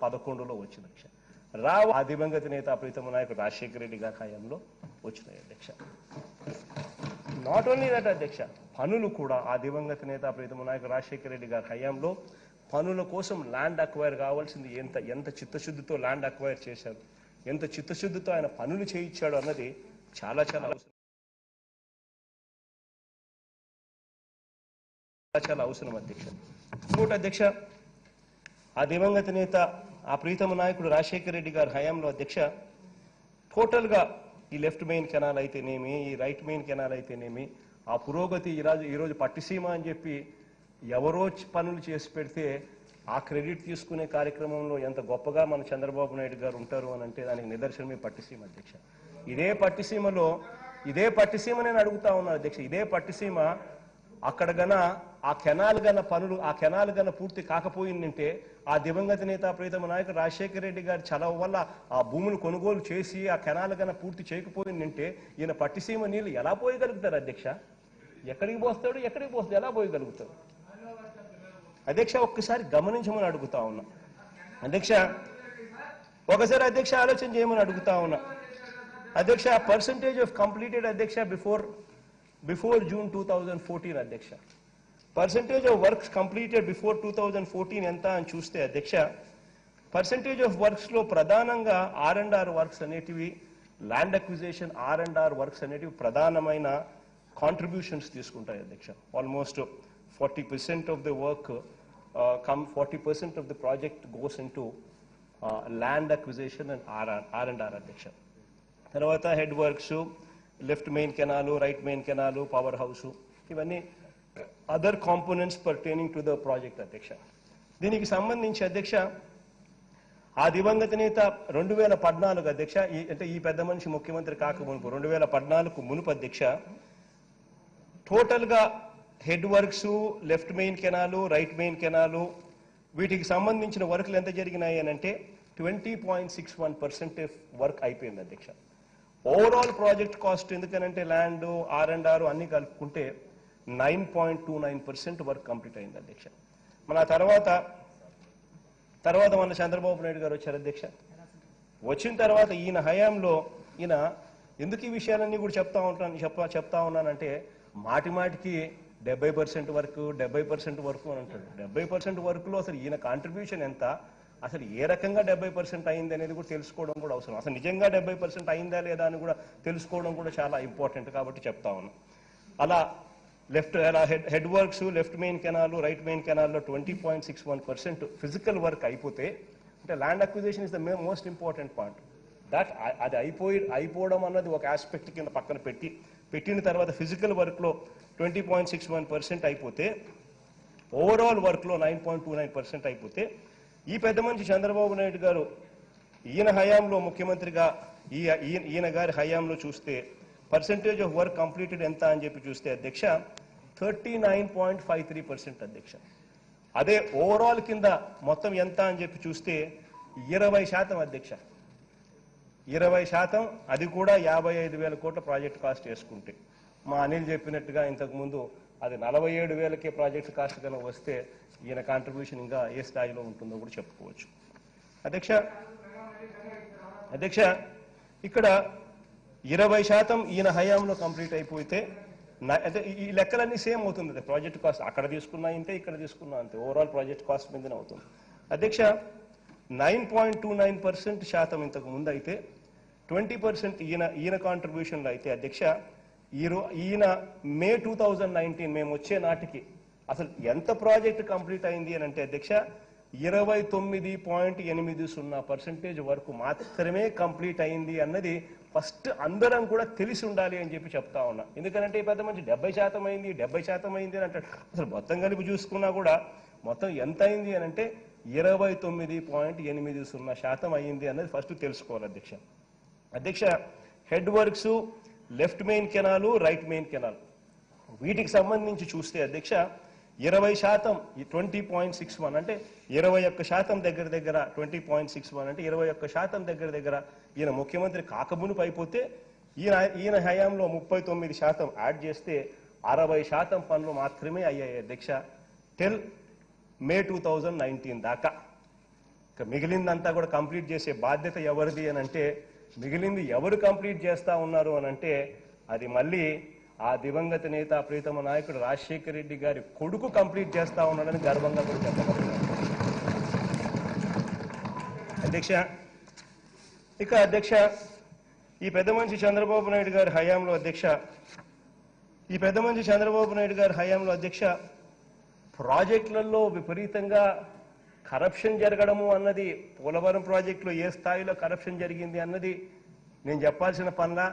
2011లో వచ్చిన అధ్యక్ష. ఆ దివంగత నేత ప్రీతమ నాయకుడు రాజశేఖర రెడ్డి గారి హయాంలో వచ్చినాయి అధ్యక్ష. నాట్ ఓన్లీ దట్ అధ్యక్ష, పనులు కూడా ఆ దివంగత నేత ప్రీతమ నాయకుడు రాజశేఖర రెడ్డి గారి హయాంలో పనుల కోసం ల్యాండ్ అక్వైర్ కావాల్సింది ఎంత చిత్తశుద్ధితో ల్యాండ్ అక్వైర్ చేశారు, ఎంత చిత్తశుద్ధితో ఆయన పనులు చేయించాడు అన్నది చాలా చాలా అవసరం అధ్యక్ష. ఇంకోటి అధ్యక్ష, ఆ దివంగత నేత ఆ ప్రీతమ నాయకుడు రాజశేఖర రెడ్డి గారి హయాంలో అధ్యక్ష టోటల్గా ఈ లెఫ్ట్ మెయిన్ కెనాల్ అయితేనేమి, ఈ రైట్ మెయిన్ కెనాల్ అయితేనేమి, ఆ పురోగతి ఈరోజు పట్టిసీమ అని చెప్పి ఎవరో పనులు చేసి పెడితే ఆ క్రెడిట్ తీసుకునే కార్యక్రమంలో ఎంత గొప్పగా మన చంద్రబాబు నాయుడు గారు ఉంటారు అని అంటే దానికి నిదర్శనమే పట్టిసీమ అధ్యక్ష. ఇదే పట్టిసీమ నేను అడుగుతా ఉన్నాను అధ్యక్ష, ఇదే పట్టిసీమ అక్కడ ఆ కెనాల్ గన పూర్తి కాకపోయిందంటే ఆ దివంగత నేత ప్రీతమ నాయకుడు రాజశేఖర రెడ్డి గారి చలవ వల్ల ఆ భూములు కొనుగోలు చేసి ఆ కెనాల్ గన పూర్తి చేయకపోయిందంటే ఈయన పట్టిసీమ నీళ్లు ఎలా పోయగలుగుతారు అధ్యక్ష? ఎక్కడికి పోస్తాడు, ఎలా పోయగలుగుతాడు అధ్యక్ష? ఒక్కసారి గమనించమని అడుగుతా ఉన్నా అధ్యక్ష, ఒకసారి అధ్యక్ష ఆలోచన చేయమని అడుగుతా ఉన్నా అధ్యక్ష. పర్సంటేజ్ ఆఫ్ కంప్లీటెడ్ అధ్యక్ష బిఫోర్ June 2014 అధ్యక్ష, percentage of works completed before 2014 ఎంత అని చూస్తే అధ్యక్ష, పర్సంటేజ్ ఆఫ్ వర్క్స్ లో ప్రధానంగా R&R వర్క్స్ అనేటివి, ల్యాండ్ అక్విజిషన్ R&R వర్క్స్ అనేటివి ప్రధానమైన కాంట్రిబ్యూషన్స్ తీసుకుంటాయి అధ్యక్ష. Almost 40% of the work 40% of the project goes in to land acquisition and R&R అధ్యక్ష. తర్వాత head works, left main canal, right main canal, power house, ఇవన్నీ other components pertaining to the project అధ్యక్ష. దీనికి సంబంధించి అధ్యక్ష ఆ దివంగత నేత 2014 అధ్యక్ష, అంటే ఈ పెద్ద మనిషి ముఖ్యమంత్రి కాక మునుపు 2014 మునుపు అధ్యక్ష టోటల్గా head works, left main canal, right main canal వీటికి సంబంధించిన వర్క్లు ఎంత జరిగినాయి అని అంటే 20.61% వర్క్ అయిపోయింది అధ్యక్ష. ఓవరాల్ ప్రాజెక్ట్ కాస్ట్ ఎందుకనంటే ల్యాండ్, R&R అన్ని కలుపుకుంటే 9.29% వర్క్ కంప్లీట్ అయింది అధ్యక్ష. మన తర్వాత మన చంద్రబాబు నాయుడు గారు వచ్చారు అధ్యక్ష. వచ్చిన తర్వాత ఈయన హయాంలో ఈయన ఎందుకు ఈ విషయాలన్నీ కూడా చెప్తా ఉన్నానంటే మాటికి 70% వరకు అని అంటాడు. 70% వర్క్లో అసలు ఈయన కాంట్రిబ్యూషన్ ఎంత, అసలు ఏ రకంగా 70% అయింది అనేది కూడా తెలుసుకోవడం కూడా అవసరం. అసలు నిజంగా 70% అయిందా లేదా అని కూడా తెలుసుకోవడం కూడా చాలా ఇంపార్టెంట్ కాబట్టి చెప్తా ఉన్నాం. అలా head works, left main canal, right main కెనాల్లో 20.61% ఫిజికల్ వర్క్ అయిపోతే, అంటే land acquisition is the most important part. అది అయిపోవడం అన్నది ఒక ఆస్పెక్ట్ కింద పక్కన పెట్టిన తర్వాత ఫిజికల్ వర్క్లో 20.61% అయిపోతే, ఓవరాల్ వర్క్లో 9.29% అయిపోతే, ఈ పెద్ద మనిషి చంద్రబాబు నాయుడు గారు ఈయన హయాంలో ముఖ్యమంత్రిగా ఈయన గారి హయాంలో చూస్తే పర్సంటేజ్ ఆఫ్ వర్క్ కంప్లీటెడ్ ఎంత అని చెప్పి చూస్తే అధ్యక్ష 39.53% అధ్యక్ష. అదే ఓవరాల్ కింద మొత్తం ఎంత అని చెప్పి చూస్తే 20% అధ్యక్ష. 20%, అది కూడా 55,000 కోట్ల ప్రాజెక్ట్ కాస్ట్ వేసుకుంటే. మా అనిల్ చెప్పినట్టుగా ఇంతకుముందు అది 47,000కే ప్రాజెక్ట్ కాస్ట్ కనుక వస్తే ఈయన కాంట్రిబ్యూషన్ ఇంకా ఏ స్థాయిలో ఉంటుందో కూడా చెప్పుకోవచ్చు అధ్యక్ష. ఇక్కడ 20% ఈయన హయాంలో కంప్లీట్ అయిపోతే, అంటే ఈ లెక్కలన్నీ సేమ్ అవుతుంది. ప్రాజెక్ట్ కాస్ట్ అక్కడ తీసుకున్నా ఇంతే, ఇక్కడ తీసుకున్నా అంతే, ఓవరాల్ ప్రాజెక్ట్ కాస్ట్ మీదనే అవుతుంది అధ్యక్ష. 9.29% ఇంతకు ముందు అయితే 20% ఈయన కాంట్రిబ్యూషన్లో అయితే అధ్యక్ష, ఈయన మే 2019 మేము వచ్చే నాటికి అసలు ఎంత ప్రాజెక్ట్ కంప్లీట్ అయింది అని అంటే అధ్యక్ష 29.80% వరకు మాత్రమే కంప్లీట్ అయింది అన్నది ఫస్ట్ అందరం కూడా తెలిసి ఉండాలి అని చెప్పి చెప్తా ఉన్నా. ఎందుకంటే ఈ పెద్ద మంచి 70% అయింది అని అంటాడు. అసలు మొత్తం కలిపి చూసుకున్నా కూడా మొత్తం ఎంత అయింది అని అంటే 29.80% అయింది అన్నది ఫస్ట్ తెలుసుకోవాలి అధ్యక్ష. Head works, left main canal, right main canal వీటికి సంబంధించి చూస్తే అధ్యక్ష 20% 20.61 అంటే 21% దగ్గర 20.61 అంటే 21% దగ్గర ఈయన ముఖ్యమంత్రి కాకమునుపు అయిపోతే, ఈయన హయాంలో 39% యాడ్ చేస్తే 60% పనులు మాత్రమే అయ్యాయి అధ్యక్ష టిల్ మే 2019 దాకా. మిగిలిందంతా కూడా కంప్లీట్ చేసే బాధ్యత ఎవరిది అని అంటే, మిగిలింది ఎవరు కంప్లీట్ చేస్తా ఉన్నారు అని అంటే అది మళ్ళీ ఆ దివంగత నేత ప్రీతమ నాయకుడు రాజశేఖర రెడ్డి గారి కొడుకు కంప్లీట్ చేస్తా ఉన్నాడని గర్వంగా కూడా చెప్పగలుగుతారు అధ్యక్ష. ఇక అధ్యక్ష, ఈ పెద్ద మనిషి చంద్రబాబు నాయుడు గారి హయాంలో అధ్యక్ష, ఈ పెద్ద మనిషి చంద్రబాబు నాయుడు గారి హయాంలో అధ్యక్ష, ప్రాజెక్టులలో విపరీతంగా కరప్షన్ జరగడము అన్నది, పోలవరం ప్రాజెక్టులో ఏ స్థాయిలో కరప్షన్ జరిగింది అన్నది నేను చెప్పాల్సిన పనిలా.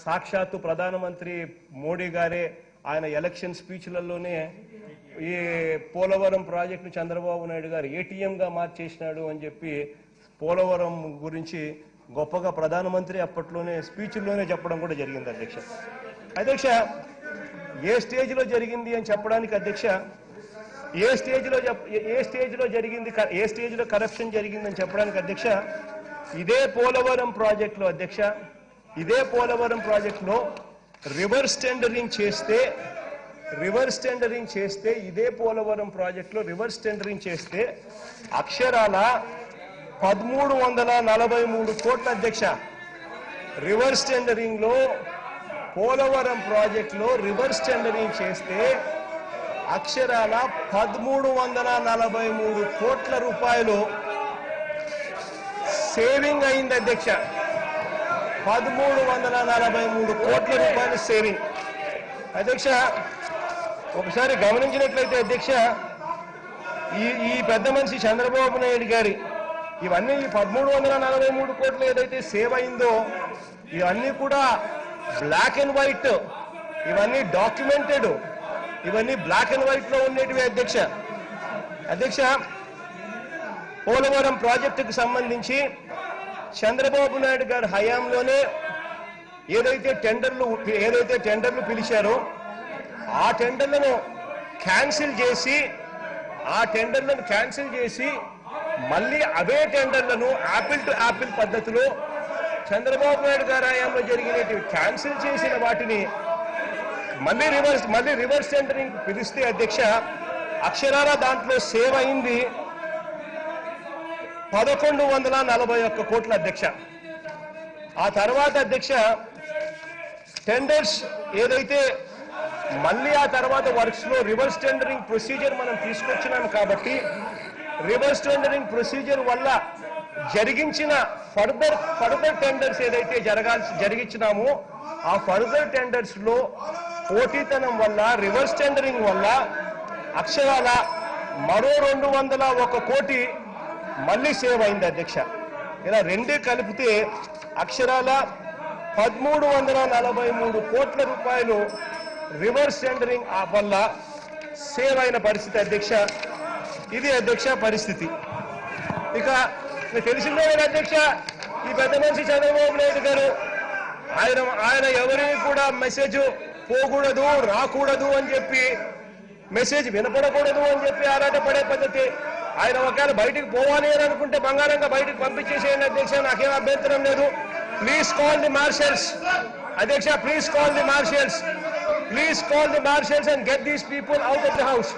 సాక్షాత్తు ప్రధానమంత్రి మోడీ గారే ఆయన ఎలక్షన్ స్పీచ్లలోనే ఈ పోలవరం ప్రాజెక్టును చంద్రబాబు నాయుడు గారు ఏటీఎంగా మార్చేసినాడు అని చెప్పి పోలవరం గురించి గొప్పగా ప్రధానమంత్రి అప్పట్లోనే స్పీచ్లోనే చెప్పడం కూడా జరిగింది అధ్యక్ష. అధ్యక్ష, ఏ స్టేజ్లో జరిగింది అని చెప్పడానికి అధ్యక్ష, ఏ స్టేజ్లో జరిగింది, ఏ స్టేజ్లో కరప్షన్ జరిగిందని చెప్పడానికి అధ్యక్ష, ఇదే పోలవరం ప్రాజెక్టులో అధ్యక్ష, ఇదే పోలవరం ప్రాజెక్టులో రివర్స్ టెండరింగ్ చేస్తే ఇదే పోలవరం ప్రాజెక్టులో రివర్స్ టెండరింగ్ చేస్తే అక్షరాల 1343 కోట్ల అధ్యక్ష. రివర్స్ టెండరింగ్ లో పోలవరం ప్రాజెక్టులో రివర్స్ టెండరింగ్ చేస్తే అక్షరాల 1343 కోట్ల రూపాయలు సేవింగ్ అయింది అధ్యక్ష. 1343 కోట్ల రూపాయలు సేవింగ్ అధ్యక్ష. ఒకసారి గమనించినట్లయితే అధ్యక్ష, ఈ పెద్ద మనిషి చంద్రబాబు నాయుడు గారి ఇవన్నీ, ఈ 1343 కోట్లు ఏదైతే సేవ్ అయిందో ఇవన్నీ కూడా బ్లాక్ అండ్ వైట్, ఇవన్నీ డాక్యుమెంటెడ్, ఇవన్నీ బ్లాక్ అండ్ వైట్ లో ఉండేటివి అధ్యక్ష. అధ్యక్ష, పోలవరం ప్రాజెక్టుకు సంబంధించి చంద్రబాబు నాయుడు గారి హయాంలోనే ఏదైతే టెండర్లు పిలిచారో ఆ టెండర్లను క్యాన్సిల్ చేసి మళ్ళీ అవే టెండర్లను యాపిల్ టు యాపిల్ పద్ధతిలో చంద్రబాబు నాయుడు గారి హయాంలో జరిగినవి క్యాన్సిల్ చేసిన వాటిని మళ్ళీ రివర్స్ టెండరింగ్ పిలిస్తే అధ్యక్ష, అక్షరాల దాంట్లో సేవ్ అయింది 1141 కోట్ల అధ్యక్ష. ఆ తర్వాత అధ్యక్ష టెండర్స్ ఏదైతే మళ్ళీ ఆ తర్వాత వర్క్స్ లో రివర్స్ టెండరింగ్ ప్రొసీజర్ మనం తీసుకొచ్చినాం కాబట్టి రివర్స్ టెండరింగ్ ప్రొసీజర్ వల్ల జరిగించిన ఫర్దర్ టెండర్స్ ఏదైతే జరిగించినామో ఆ ఫర్దర్ టెండర్స్ లో పోటీతనం వల్ల, రివర్స్ టెండరింగ్ వల్ల అక్షరాల మరో 201 కోటి మళ్ళీ సేవ్ అయింది అధ్యక్ష. ఇలా రెండే కలిపితే అక్షరాల 1343 కోట్ల రూపాయలు రివర్స్ టెండరింగ్ వల్ల సేవ్ అయిన పరిస్థితి అధ్యక్ష. ఇది అధ్యక్ష పరిస్థితి. ఇక తెలిసిందే కదా అధ్యక్ష, ఈ పెద్ద మనిషి చంద్రబాబు నాయుడు గారు ఆయన ఎవరిని కూడా మెసేజ్ పోకూడదు, రాకూడదు అని చెప్పి, మెసేజ్ వినపడకూడదు అని చెప్పి ఆరాటపడే పద్ధతి. ఆయన ఒకవేళ బయటికి పోవాలి అని అనుకుంటే బంగారంగా బయటికి పంపించేసేయండి అధ్యక్ష, నాకేం అభ్యంతరం లేదు. ప్లీజ్ కాల్ ది మార్షల్స్ అధ్యక్ష, please call the marshals and get these people out of the house.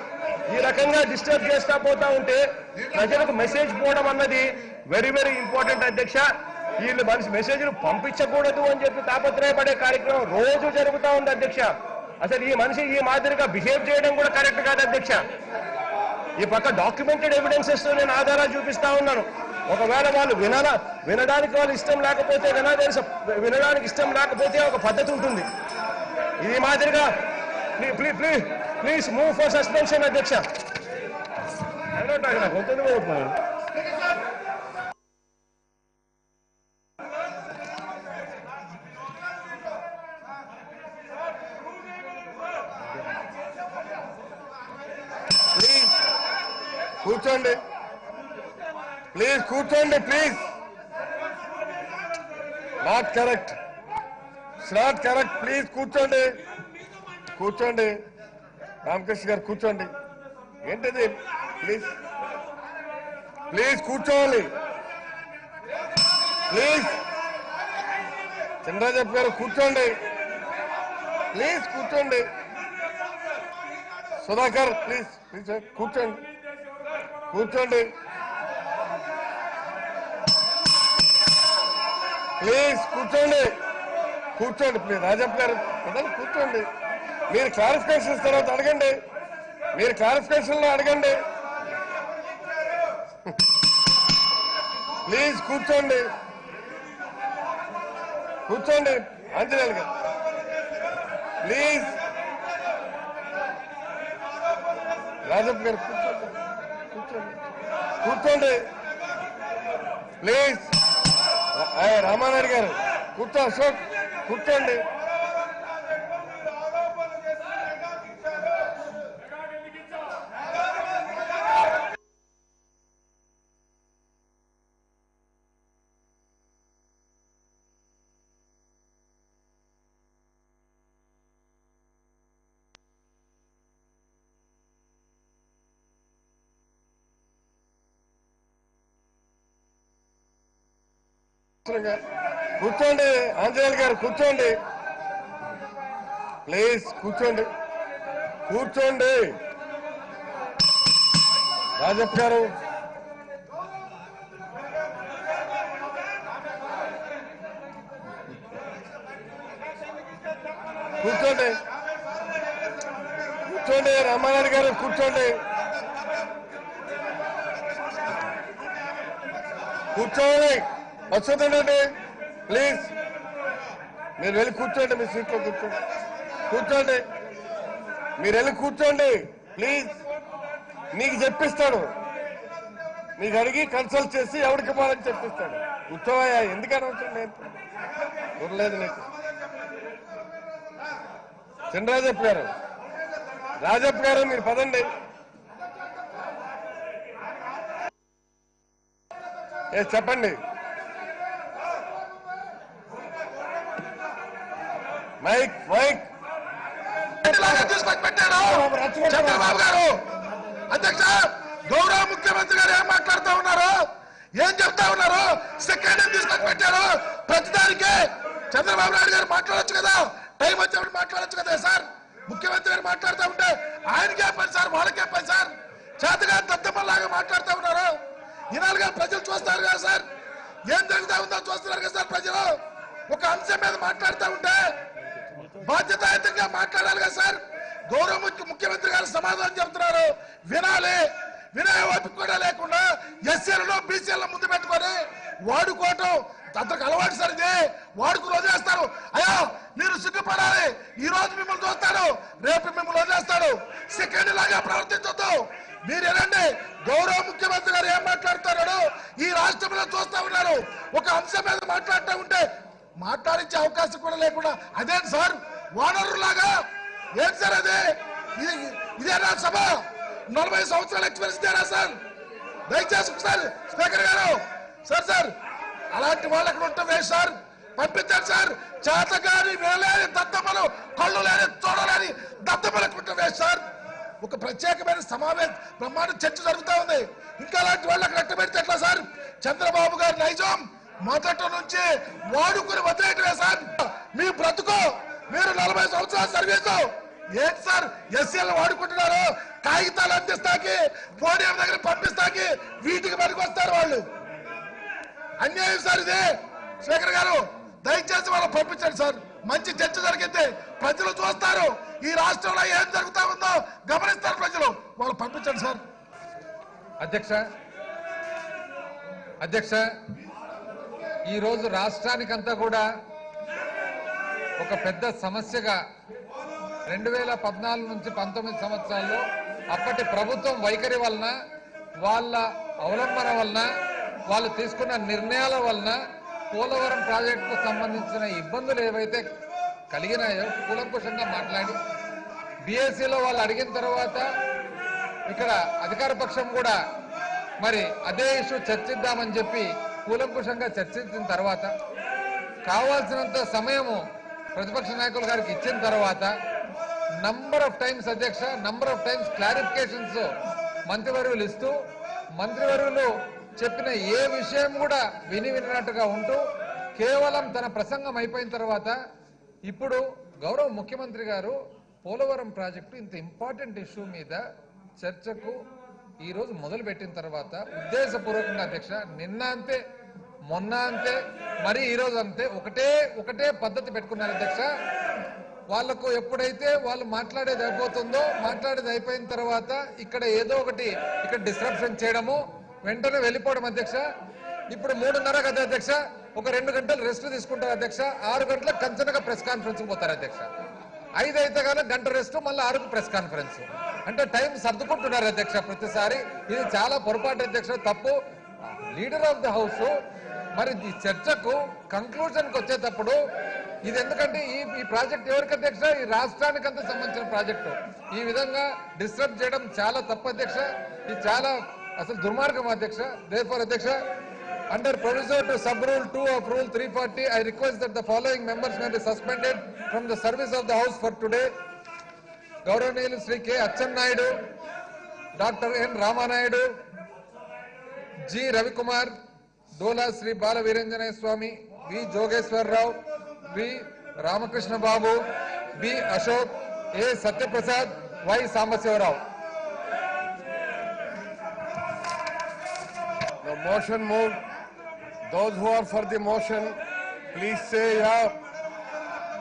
ఈ రకంగా డిస్టర్బ్ చేస్తా పోతా ఉంటే ప్రజలకు మెసేజ్ పోవడం అన్నది వెరీ వెరీ ఇంపార్టెంట్ అధ్యక్ష. వీళ్ళు మెసేజ్లు పంపించకూడదు అని చెప్పి తాపత్రయపడే కార్యక్రమం రోజు జరుగుతూ ఉంది అధ్యక్ష. అసలు ఈ మనిషి ఈ మాదిరిగా బిహేవ్ చేయడం కూడా కరెక్ట్ కాదు అధ్యక్ష. ఈ పక్క డాక్యుమెంటెడ్ ఎవిడెన్సెస్ తో నేను ఆధారాలు చూపిస్తా ఉన్నాను. ఒకవేళ వాళ్ళు వినడానికి వాళ్ళు ఇష్టం లేకపోతే, వినడానికి ఇష్టం లేకపోతే ఒక పద్ధతి ఉంటుంది. ఈ మాదిరిగా ప్లీజ్ మూవ్ ఫర్ సస్పెన్షన్ అధ్యక్ష. కూర్చోండి ప్లీజ్, కూర్చోండి ప్లీజ్. నాట్ కరెక్ట్, ప్లీజ్ కూర్చోండి. రామకృష్ణ గారు కూర్చోండి. ఏంటిది? ప్లీజ్ కూర్చోవాలి. ప్లీజ్ చంద్రజప్ గారు కూర్చోండి. ప్లీజ్ కూర్చోండి. సుధాకర్ ప్లీజ్ కూర్చోండి. ప్లీజ్ కూర్చోండి, కూర్చోండి ప్లీజ్. రాజప్ప గారు పెద్దలు కూర్చోండి. మీరు క్లారిఫికేషన్స్ తర్వాత అడగండి, మీరు క్లారిఫికేషన్ లో అడగండి. ప్లీజ్ కూర్చోండి, కూర్చోండి. ఆంజనేయులు గారు ప్లీజ్. రాజప్ప గారు కూర్చోండి, కూర్చోండి, కూర్చోండి ప్లీజ్. రామానాయుడు గారు కూర్చో. అశోక్ కూర్చోండి. కూర్చోండి ఆంజనేయులు గారు కూర్చోండి ప్లీజ్. కూర్చోండి, కూర్చోండి. రాజప్ప గారు కూర్చోండి, కూర్చోండి. రామానాయుడు గారు కూర్చోండి, కూర్చోండి. వచ్చేదండి ప్లీజ్. మీరు వెళ్ళి కూర్చోండి, మీ సీట్లో కూర్చోండి, కూర్చోండి. మీరు వెళ్ళి కూర్చోండి ప్లీజ్. నీకు చెప్పిస్తాడు, నీకు అడిగి కన్సల్ట్ చేసి ఎవరికి పోవాలని చెప్పిస్తాడు. కూర్చోవయ్యా, ఎందుకని అవసరం లేదు, ఊరలేదు నీకు. చినరాజప్ప గారు, రాజప్ప గారు మీరు పదండి. చెప్పండి. మైక్ మైక్ తీసుకొచ్చి పెట్టాడు చంద్రబాబు గారు. అధ్యక్ష, గౌరవ ముఖ్యమంత్రి గారు ఏం మాట్లాడుతూ ఉన్నారు, ఏం చెప్తా ఉన్నారు? సెకండ్ తీసుకొచ్చి పెట్టారు. ప్రతిదానికి చంద్రబాబు నాయుడు గారు మాట్లాడొచ్చు కదా, టైం వచ్చినప్పుడు మాట్లాడొచ్చు కదా సార్. ముఖ్యమంత్రి గారు మాట్లాడుతూ ఉంటే ఆయనకే పని సార్, వాళ్ళకే పని సార్. చేతగా దద్దమ్మలాగా మాట్లాడుతూ ఉన్నారు. ఇనాలుగా ప్రజలు చూస్తారు కదా సార్, ఏం జరుగుతా ఉందో చూస్తున్నారు కదా సార్ ప్రజలు. ఒక అంశం మీద మాట్లాడుతూ ఉంటే బాధ్యతాయుతంగా మాట్లాడాలి కదా సార్. గౌరవ ముఖ్యమంత్రి గారు సమాధానం చెబుతున్నారు, వినాలి. వినే ఓపిక కూడా లేకుండా ఎస్సీలను బీసీలను ముందు పెట్టుకొని వాడుకోవటం అతనికి అలవాటు సార్. ఇది వాడుకుని వదిలేస్తారు. అయ్యా మీరు సిగ్గుపడాలి. ఈ రోజు మిమ్మల్ని చూస్తాడు, రేపు మిమ్మల్ని వదిలేస్తాడు. సెకండ్ లాగా ప్రవర్తించొద్దు. మీరు ఏనండి, గౌరవ ముఖ్యమంత్రి గారు ఏం మాట్లాడుతున్నాడు ఈ రాష్ట్రంలో చూస్తా ఉన్నారు. ఒక అంశం మీద మాట్లాడుతూ ఉంటే మాట్లాడించే అవకాశం కూడా లేకుండా అదేంటి సార్ వానరులాగా? ఏంటి సార్ అదే? ఇదేనా సభ? 40 సంవత్సరాల ఎక్స్పీరియన్స్ ఇదేనా సార్? దయచేసి ఒకసారి స్పీకర్ గారు సార్ అలాంటి వాళ్ళు అక్కడ ఉంటే సార్ పంపించారు సార్. చేతగాని వినలేని దద్దమ్మలు, కళ్ళు లేని చూడలేని దద్దమ్మలకు ఉంటే సార్. ఒక ప్రత్యేకమైన సమావేశం బ్రహ్మాండ చర్చ జరుగుతూ ఉంది. ఇంకా అలాంటి వాళ్ళు అక్కడ ఎట్ట పెడితే ఎట్లా సార్? చంద్రబాబు గారి నైజం మొదటి నుంచి వాడుకుని వదిలేయటమే సార్. మీ బ్రతుకు, మీరు 40 సంవత్సరాల సర్వీసు ఏంటి సార్? ఎస్సీలు వాడుకుంటున్నారు, కాగితాలు అందిస్తాకి, పోడియం దగ్గర పంపిస్తాకి, వీటికి పనికి వస్తారు వాళ్ళు. అన్యాయం సార్ ఇది. స్పీకర్ గారు దయచేసి వాళ్ళు పంపించండి సార్. మంచి చర్చ జరిగింది, ప్రజలు చూస్తారు. ఈ రాష్ట్రంలో ఏం జరుగుతా ఉందో గమనిస్తారు ప్రజలు. వాళ్ళు పంపించండి సార్. అధ్యక్ష, ఈరోజు రాష్ట్రానికంతా కూడా ఒక పెద్ద సమస్యగా 2014 నుంచి 19 సంవత్సరాల్లో అప్పటి ప్రభుత్వం వైఖరి వలన, వాళ్ళ అవలంబన వలన, వాళ్ళు తీసుకున్న నిర్ణయాల వలన పోలవరం ప్రాజెక్టుకు సంబంధించిన ఇబ్బందులు ఏవైతే కలిగినాయో కూలంకుషంగా మాట్లాడి బీఎస్సీలో వాళ్ళు అడిగిన తర్వాత ఇక్కడ అధికార పక్షం కూడా మరి అదే ఇష్యూ చర్చిద్దామని చెప్పి కూలంకుషంగా చర్చించిన తర్వాత కావాల్సినంత సమయము ప్రతిపక్ష నాయకుల గారికి ఇచ్చిన తర్వాత నంబర్ ఆఫ్ టైమ్స్ అధ్యక్ష, నంబర్ ఆఫ్ టైమ్స్ క్లారిఫికేషన్స్ మంత్రివర్యులు ఇస్తూ, మంత్రివర్యులు చెప్పిన ఏ విషయం కూడా వినినట్టుగా ఉంటూ కేవలం తన ప్రసంగం అయిపోయిన తర్వాత ఇప్పుడు గౌరవ ముఖ్యమంత్రి గారు పోలవరం ప్రాజెక్టు ఇంత ఇంపార్టెంట్ ఇష్యూ మీద చర్చకు ఈరోజు మొదలు పెట్టిన తర్వాత ఉద్దేశపూర్వకంగా అధ్యక్ష నిన్న అంతే మొన్న అంతే, మరి ఈ రోజు అంతే. ఒకటే పద్ధతి పెట్టుకున్నారు అధ్యక్ష. వాళ్లకు ఎప్పుడైతే వాళ్ళు మాట్లాడేది అయిపోతుందో, మాట్లాడేది అయిపోయిన తర్వాత ఇక్కడ ఏదో ఒకటి ఇక్కడ డిస్ట్రప్షన్ చేయడము, వెంటనే వెళ్ళిపోవడం అధ్యక్ష. ఇప్పుడు 3:30 కదా అధ్యక్ష, ఒక 2 గంటలు రెస్ట్ తీసుకుంటారు అధ్యక్ష. 6 గంటలకు కంచనగా ప్రెస్ కాన్ఫరెన్స్ పోతారు అధ్యక్ష. 5 అయితే కానీ గంట రెస్ట్, మళ్ళీ 6కు ప్రెస్ కాన్ఫరెన్స్. అంటే టైం సర్దుకుంటున్నారు అధ్యక్ష ప్రతిసారి. ఇది చాలా పొరపాటు అధ్యక్ష, తప్పు. లీడర్ ఆఫ్ ది హౌస్ మరి ఈ చర్చకు కంక్లూజన్కి వచ్చేటప్పుడు ఇది ఎందుకంటే ఈ ప్రాజెక్ట్ ఎవరికి అధ్యక్ష? ఈ రాష్ట్రానికి అంతా సంబంధించిన ప్రాజెక్టు. ఈ విధంగా డిస్టర్బ్ చేయడం చాలా తప్పు అధ్యక్ష. ఇది చాలా అసలు దుర్మార్గం అధ్యక్ష. దేర్ఫోర్ అధ్యక్ష, under proviso to sub rule 2 of rule 340, I request that the following members may be suspended from the service of the house for today. Gauravaniyulu Sri K. Acchannayudu, Dr. N. Ramanayudu, G. Ravikumar, Dola Sri Bala Viranjanaya Swami, V. Jogeshwar Rao, V. Ramakrishna Babu, B. Ashok, A. Satyaprasad, Y. Sambasiva Rao. The motion moved. Those who are for the motion, please say yeah.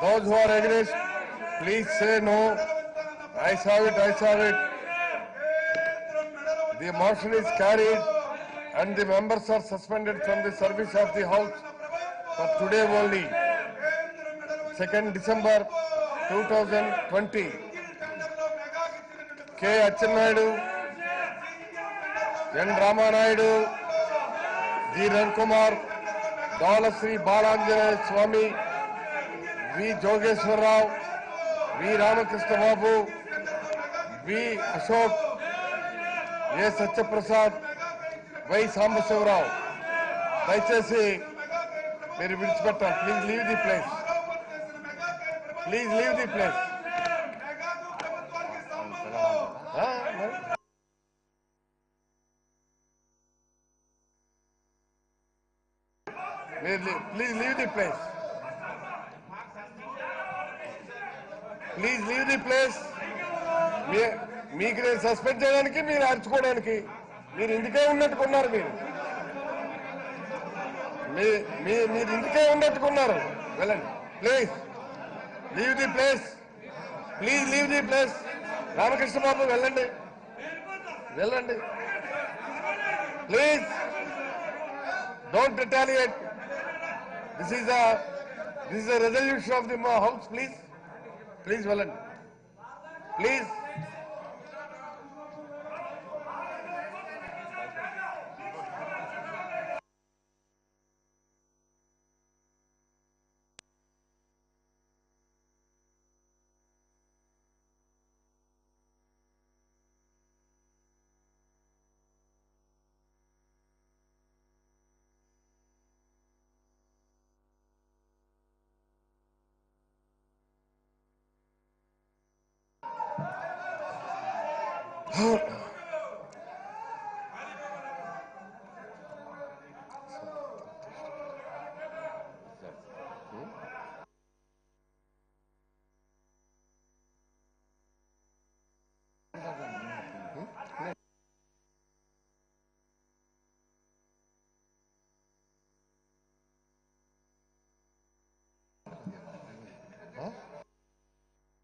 Those who are against, please say no. I saw it. The motion is carried and the members are suspended from the service of the house for today only, 2nd December 2020. K. Acchannayudu, N. Ramanayudu, G. Ravikumar, Dola Sri Balanjanaya Swami, V. Jogeshwar Rao, V. Ramakrishna Babu, V. Ashok, A. Satyaprasad, Y. Sambasiva Rao. దయచేసి మీరు విడిచిపెట్టాలి. Please leave the place. Please leave the place. Please leave the place. Please leave the place. మీకు నేను suspend చేయడానికి, మీరు అరుచుకోవడానికి, మీరు ఇందుకే ఉన్నట్టుకున్నారు. మీరు ఇందుకే ఉన్నట్టుకున్నారు. వెళ్ళండి. Please leave the place. Please leave the place. Ramakrishna Babu వెళ్ళండి. Please don't retaliate. This is a resolution of the house. Please, Valan. Please.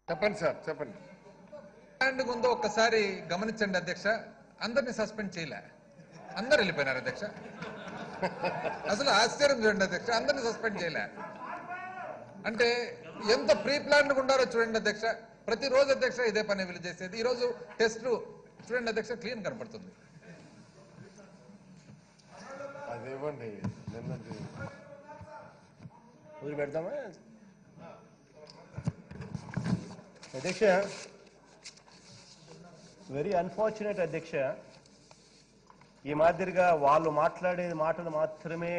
చెప్పండి సార్, చెప్పండి. ముందు ఒక్కసారి గమనించండి అధ్యక్ష. అందరినీ సస్పెండ్ చేయలే, అందరు వెళ్ళిపోయినారు అధ్యక్ష. అసలు ఆశ్చర్యం చూడండి అధ్యక్ష, అందరినీ సస్పెండ్ చేయలే అంటే ఎంత ప్రీ ప్లాన్ ఉండారో చూడండి అధ్యక్ష. ప్రతిరోజు అధ్యక్ష ఇదే పని వీళ్ళు చేసేది. ఈ రోజు టెస్టులు చూడండి అధ్యక్ష, క్లీన్ కనపడుతుంది. అదేమండి వదిలి పెడతామా అధ్యక్ష? వెరీ అన్ఫార్చునేట్ అధ్యక్ష. ఈ మాదిరిగా వాళ్ళు మాట్లాడే మాటలు మాత్రమే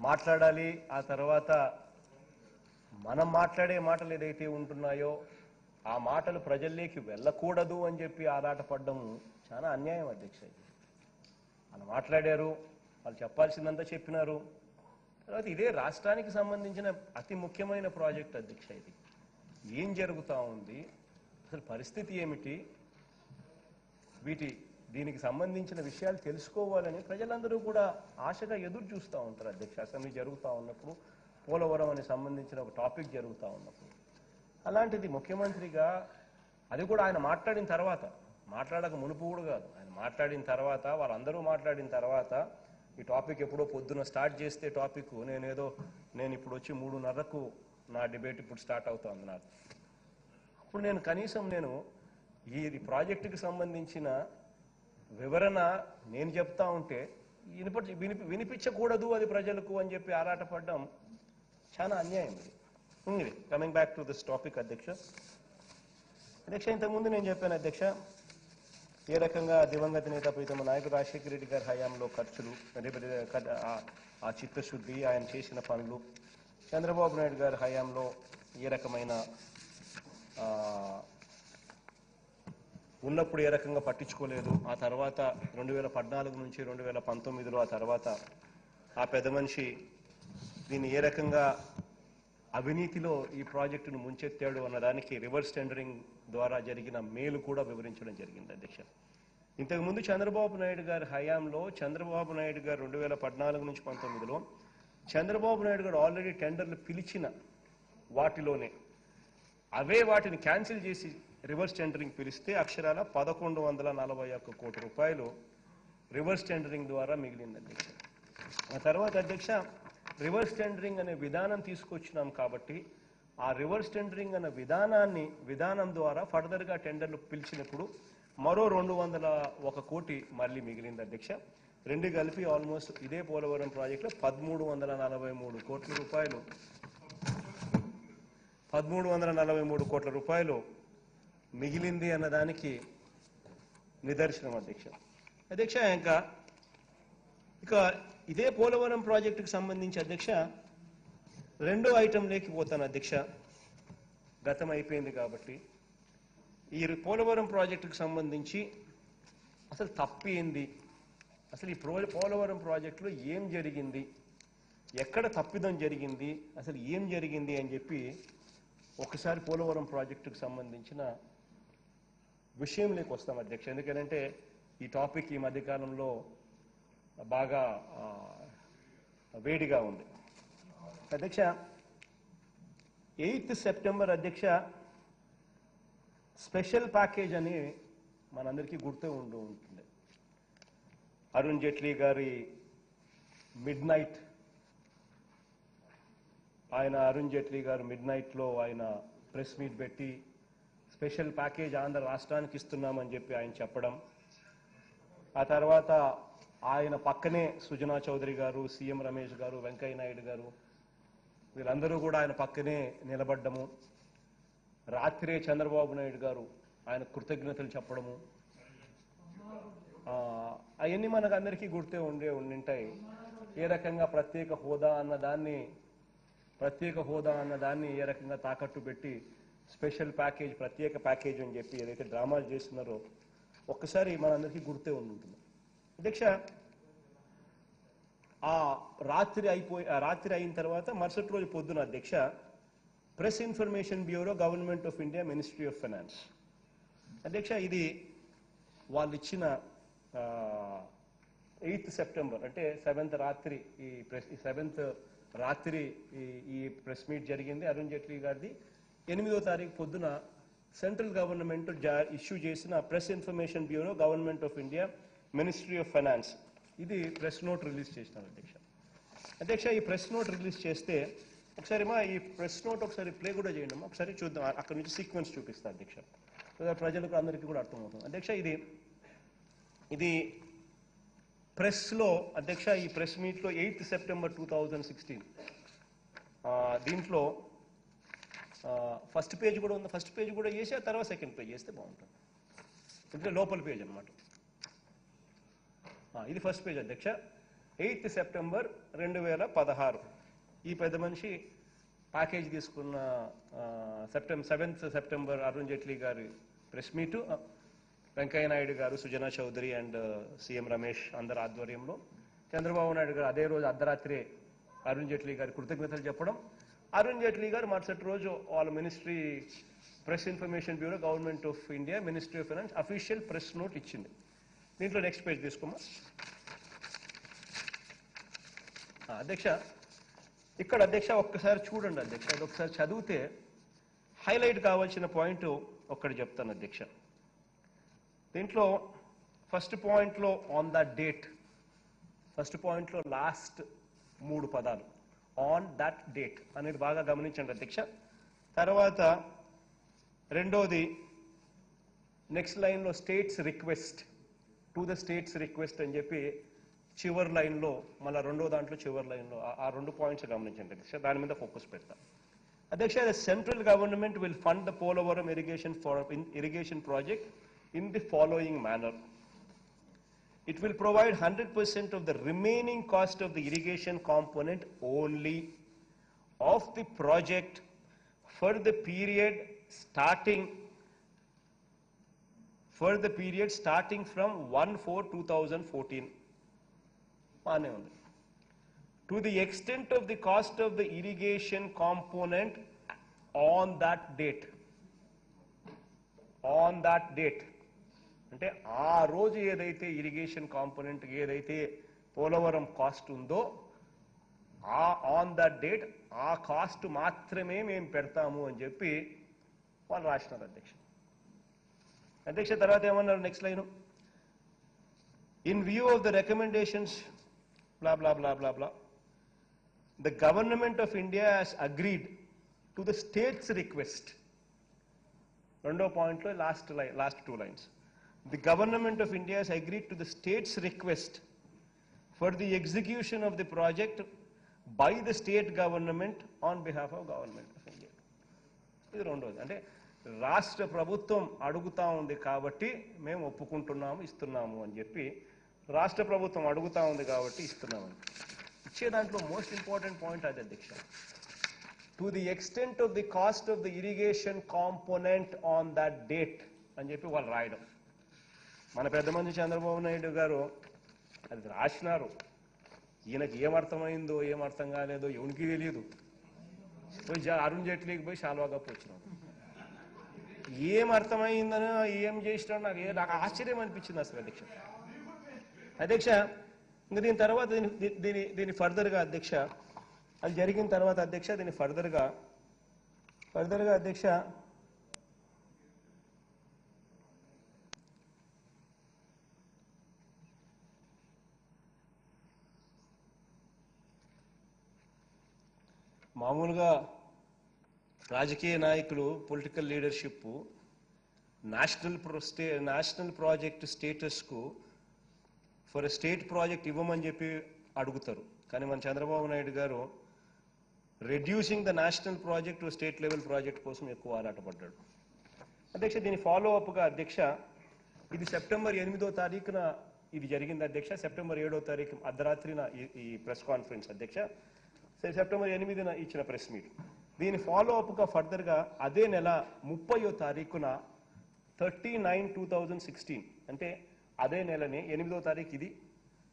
మాట్లాడాలి. ఆ తర్వాత మనం మాట్లాడే మాటలు ఏదైతే ఉంటున్నాయో ఆ మాటలు ప్రజల్లోకి వెళ్ళకూడదు అని చెప్పి ఆరాటపడడం చాలా అన్యాయం అధ్యక్ష. వాళ్ళు మాట్లాడారు, వాళ్ళు చెప్పాల్సిందంతా చెప్పినారు. తర్వాత ఇదే రాష్ట్రానికి సంబంధించిన అతి ముఖ్యమైన ప్రాజెక్ట్ అధ్యక్ష. ఇది ఏం జరుగుతూ ఉంది, అసలు పరిస్థితి ఏమిటి, వీటి దీనికి సంబంధించిన విషయాలు తెలుసుకోవాలని ప్రజలందరూ కూడా ఆశగా ఎదురు చూస్తూ ఉంటారు అధ్యక్ష. అసెంబ్లీ జరుగుతూ ఉన్నప్పుడు, పోలవరం అని సంబంధించిన ఒక టాపిక్ జరుగుతూ ఉన్నప్పుడు. అలాంటిది ముఖ్యమంత్రిగా, అది కూడా ఆయన మాట్లాడిన తర్వాత, మాట్లాడక మునుపు కూడా కాదు, ఆయన మాట్లాడిన తర్వాత, వాళ్ళందరూ మాట్లాడిన తర్వాత, ఈ టాపిక్ ఎప్పుడో పొద్దున స్టార్ట్ చేస్తే టాపిక్ నేను ఇప్పుడు వచ్చి 3:30కు నా డిబేట్ ఇప్పుడు స్టార్ట్ అవుతుంది నాకు. అప్పుడు నేను ఈ ప్రాజెక్టుకి సంబంధించిన వివరణ నేను చెప్తా ఉంటే వినిపించకూడదు అది ప్రజలకు అని చెప్పి ఆరాటపడడం చాలా అన్యాయం. ఇది coming back to this topic అధ్యక్ష. ఇంతకుముందు నేను చెప్పాను అధ్యక్ష, ఏ రకంగా దివంగత నేత ప్రీతమ నాయకుడు రాజశేఖర రెడ్డి గారి హయాంలో ఖర్చులు, ఆ చిత్తశుద్ధి, ఆయన చేసిన పనులు, చంద్రబాబు నాయుడు గారి హయాంలో ఏ రకమైన ఉన్నప్పుడు ఏ రకంగా పట్టించుకోలేదు. ఆ తర్వాత 2014 నుంచి 2019లో ఆ తర్వాత ఆ పెద్ద మనిషి దీన్ని ఏ రకంగా అవినీతిలో ఈ ప్రాజెక్టును ముంచెత్తాడు అన్నదానికి రివర్స్ టెండరింగ్ ద్వారా జరిగిన మేలు కూడా వివరించడం జరిగింది అధ్యక్ష. ఇంతకుముందు చంద్రబాబు నాయుడు గారి హయాంలో, చంద్రబాబు నాయుడు గారు 2014 నుంచి 19లో చంద్రబాబు నాయుడు గారు ఆల్రెడీ టెండర్లు పిలిచిన వాటిలోనే వాటిని క్యాన్సిల్ చేసి రివర్స్ టెండరింగ్ పిలిస్తే అక్షరాల 1141 కోటి రూపాయలు రివర్స్ టెండరింగ్ ద్వారా మిగిలింది అధ్యక్ష. ఆ తర్వాత అధ్యక్ష, రివర్స్ టెండరింగ్ అనే విధానం తీసుకొచ్చినాం కాబట్టి ఆ రివర్స్ టెండరింగ్ అనే విధానం ద్వారా ఫర్దర్గా టెండర్లు పిలిచినప్పుడు మరో 201 కోటి మళ్ళీ మిగిలింది అధ్యక్ష. రెండు కలిపి ఆల్మోస్ట్ ఇదే పోలవరం ప్రాజెక్టులో 1343 కోట్ల రూపాయలు 1343 కోట్ల రూపాయలు మిగిలింది అన్నదానికి నిదర్శనం అధ్యక్ష. ఇక ఇదే పోలవరం ప్రాజెక్టుకు సంబంధించి అధ్యక్ష రెండో ఐటెం లేకపోతాను అధ్యక్ష. గతం అయిపోయింది కాబట్టి ఈ పోలవరం ప్రాజెక్టుకు సంబంధించి అసలు తప్పేంది, అసలు ఈ పోలవరం ప్రాజెక్టులో ఏం జరిగింది, ఎక్కడ తప్పిదం జరిగింది, అసలు ఏం జరిగింది అని చెప్పి ఒకసారి పోలవరం ప్రాజెక్టుకు సంబంధించిన విషయంలోకి వస్తాం అధ్యక్ష. ఎందుకంటే ఈ టాపిక్ ఈ మధ్యకాలంలో బాగా వేడిగా ఉంది అధ్యక్ష. 8th సెప్టెంబర్ అధ్యక్ష స్పెషల్ ప్యాకేజ్ అని మనందరికీ గుర్తు ఉంటుంది. అరుణ్ జైట్లీ గారి మిడ్ నైట్, అరుణ్ జైట్లీ గారు మిడ్ నైట్లో ఆయన ప్రెస్ మీట్ పెట్టి స్పెషల్ ప్యాకేజ్ ఆంధ్ర రాష్ట్రానికి ఇస్తున్నామని చెప్పి ఆయన చెప్పడం, ఆ తర్వాత ఆయన పక్కనే సుజనా చౌదరి గారు, సీఎం రమేష్ గారు, వెంకయ్య నాయుడు గారు వీళ్ళందరూ కూడా ఆయన పక్కనే నిలబడ్డము, రాత్రే చంద్రబాబు నాయుడు గారు ఆయన కృతజ్ఞతలు చెప్పడము, అవన్నీ మనకు అందరికీ గుర్తే ఉండింటాయి. ఏ రకంగా ప్రత్యేక హోదా అన్నదాన్ని ఏ రకంగా తాకట్టు పెట్టి స్పెషల్ ప్యాకేజ్, ప్రత్యేక ప్యాకేజ్ అని చెప్పి ఏదైతే డ్రామాలు చేస్తున్నారో ఒక్కసారి మనందరికీ గుర్తే ఉంటుంది అధ్యక్ష. ఆ రాత్రి అయిన తర్వాత మరుసటి రోజు పొద్దున అధ్యక్ష press information bureau, government of India, ministry of finance అధ్యక్ష, ఇది వాళ్ళు ఇచ్చిన 8th సెప్టెంబర్ అంటే 7th రాత్రి ఈ ప్రెస్ మీట్ జరిగింది. అరుణ్ జైట్లీ గారిది 8వ తారీఖు పొద్దున సెంట్రల్ గవర్నమెంట్ ఇష్యూ చేసిన press information bureau, government of India, ministry of finance ఇది ప్రెస్ నోట్ రిలీజ్ చేసినారు అధ్యక్ష. ఈ ప్రెస్ నోట్ రిలీజ్ చేస్తే ఒకసారి ఈ ప్రెస్ నోట్ ఒకసారి ప్లే కూడా చేయండి అమ్మా, ఒకసారి చూద్దాం. అక్కడ నుంచి సీక్వెన్స్ చూపిస్తా అధ్యక్ష, ప్రజలకు అందరికీ కూడా అర్థమవుతుంది అధ్యక్ష. ఇది ప్రెస్లో అధ్యక్ష, ఈ ప్రెస్ మీట్లో 8th సెప్టెంబర్ 2016 దీంట్లో ఫస్ట్ పేజ్ కూడా ఉంది. ఫస్ట్ పేజ్ కూడా వేసి ఆ తర్వాత సెకండ్ పేజ్ వేస్తే బాగుంటుంది, అంటే లోపల పేజ్ అనమాట. ఇది ఫస్ట్ పేజ్ అధ్యక్ష. 8th సెప్టెంబర్ 2016 ఈ పెద్ద మనిషి ప్యాకేజ్ తీసుకున్న 7th సెప్టెంబర్ అరుణ్ జైట్లీ గారి ప్రెస్ మీటు, వెంకయ్య నాయుడు గారు, సుజనా చౌదరి అండ్ సీఎం రమేష్ అందరి ఆధ్వర్యంలో చంద్రబాబు నాయుడు గారు అదే రోజు అర్ధరాత్రే అరుణ్ జైట్లీ గారి కృతజ్ఞతలు చెప్పడం, అరుణ్ జైట్లీ గారు మరుసటి రోజు వాళ్ళ ministry press information bureau, government of India, ministry of finance official press note ఇచ్చింది. దీంట్లో నెక్స్ట్ పేజ్ తీసుకోమా. అధ్యక్ష, ఇక్కడ అధ్యక్ష ఒక్కసారి చూడండి అధ్యక్ష, అది ఒకసారి చదివితే హైలైట్ కావాల్సిన పాయింట్ ఒక్కటి చెప్తాను అధ్యక్ష. దీంట్లో ఫస్ట్ పాయింట్లో ఆన్ ద డేట్, ఫస్ట్ పాయింట్లో లాస్ట్ 3 పదాలు ఆన్ దట్ డేట్ అనేది బాగా గమనించండి అధ్యక్ష. తర్వాత రెండోది నెక్స్ట్ లైన్లో states request to the states request అని చెప్పి చివరి లైన్లో, మళ్ళీ రెండో దాంట్లో చివరి లైన్లో ఆ 2 పాయింట్స్ గమనించండి అధ్యక్ష. దాని మీద ఫోకస్ పెడతాం అధ్యక్ష. The central government will fund the Polavaram irrigation project in the following manner. It will provide 100% of the remaining cost of the irrigation component only of the project for the period starting from 1/4/2014. To the extent of the cost of the irrigation component on that date. అంటే ఆ రోజు ఏదైతే irrigation component ఏదైతే Polavaram cost ఉందో on that date ఆ cost మాత్రమే మేము పెడతాము అని చెప్పి వాళ్ళు రాసినారు అధ్యక్ష. తర్వాత ఏమన్నారు next line, in view of the recommendations blah blah blah blah blah, the government of India has agreed to the state's request. Rendo point lo last 2 lines. The government of India has agreed to the state's request for the execution of the project by the state government on behalf of government of India. ఇది రెండోది, అంటే రాష్ట్ర ప్రభుత్వం అడుగుతా ఉంది కాబట్టి మేము ఒప్పుకుంటున్నాము ఇస్తున్నాము అని చెప్పి, రాష్ట్ర ప్రభుత్వం అడుగుతా ఉంది కాబట్టి ఇస్తున్నామని ఇచ్చే దాంట్లో మోస్ట్ ఇంపార్టెంట్ పాయింట్ అది అధ్యక్ష. To the extent of the cost of the irrigation component on that date అని చెప్పి వాళ్ళు రాయడం. మన పెద్ద మనిషి చంద్రబాబు నాయుడు గారు అది రాసినారు, ఈయనకి ఏమర్థమైందో ఏమర్థం కాలేదో ఎవరికి తెలియదు. పోయి అరుణ్ జైట్లీకి పోయి శాల్వా కప్పు వచ్చినాడు. ఏం అర్థమైందనో ఏం చేసినాడు నాకు ఆశ్చర్యం అనిపించింది అసలు అధ్యక్ష. ఇంకా దీని తర్వాత దీని ఫర్దర్గా అధ్యక్ష, అది జరిగిన తర్వాత అధ్యక్ష దీని ఫర్దర్గా అధ్యక్ష మామూలుగా రాజకీయ నాయకులు పొలిటికల్ లీడర్షిప్ నేషనల్ ప్రాజెక్ట్ స్టేటస్కు ఫర్ స్టేట్ ప్రాజెక్ట్ ఇవ్వమని చెప్పి అడుగుతారు. కానీ మన చంద్రబాబు నాయుడు గారు reducing the national project state level project కోసం ఎక్కువ ఆరాటపడ్డాడు అధ్యక్ష. దీని ఫాలో అప్గా అధ్యక్ష, ఇది సెప్టెంబర్ 8వ తారీఖున ఇది జరిగింది అధ్యక్ష. సెప్టెంబర్ 7వ తారీఖు అర్ధరాత్రిన ఈ ప్రెస్ కాన్ఫరెన్స్ అధ్యక్ష. సెప్టెంబర్ 8న ఇచ్చిన ప్రెస్ మీట్. దీని ఫాలో అప్గా ఫర్దర్గా అదే నెల 30వ తారీఖున 30/9/2016 అంటే అదే నెలని 8వ తారీఖు ఇది,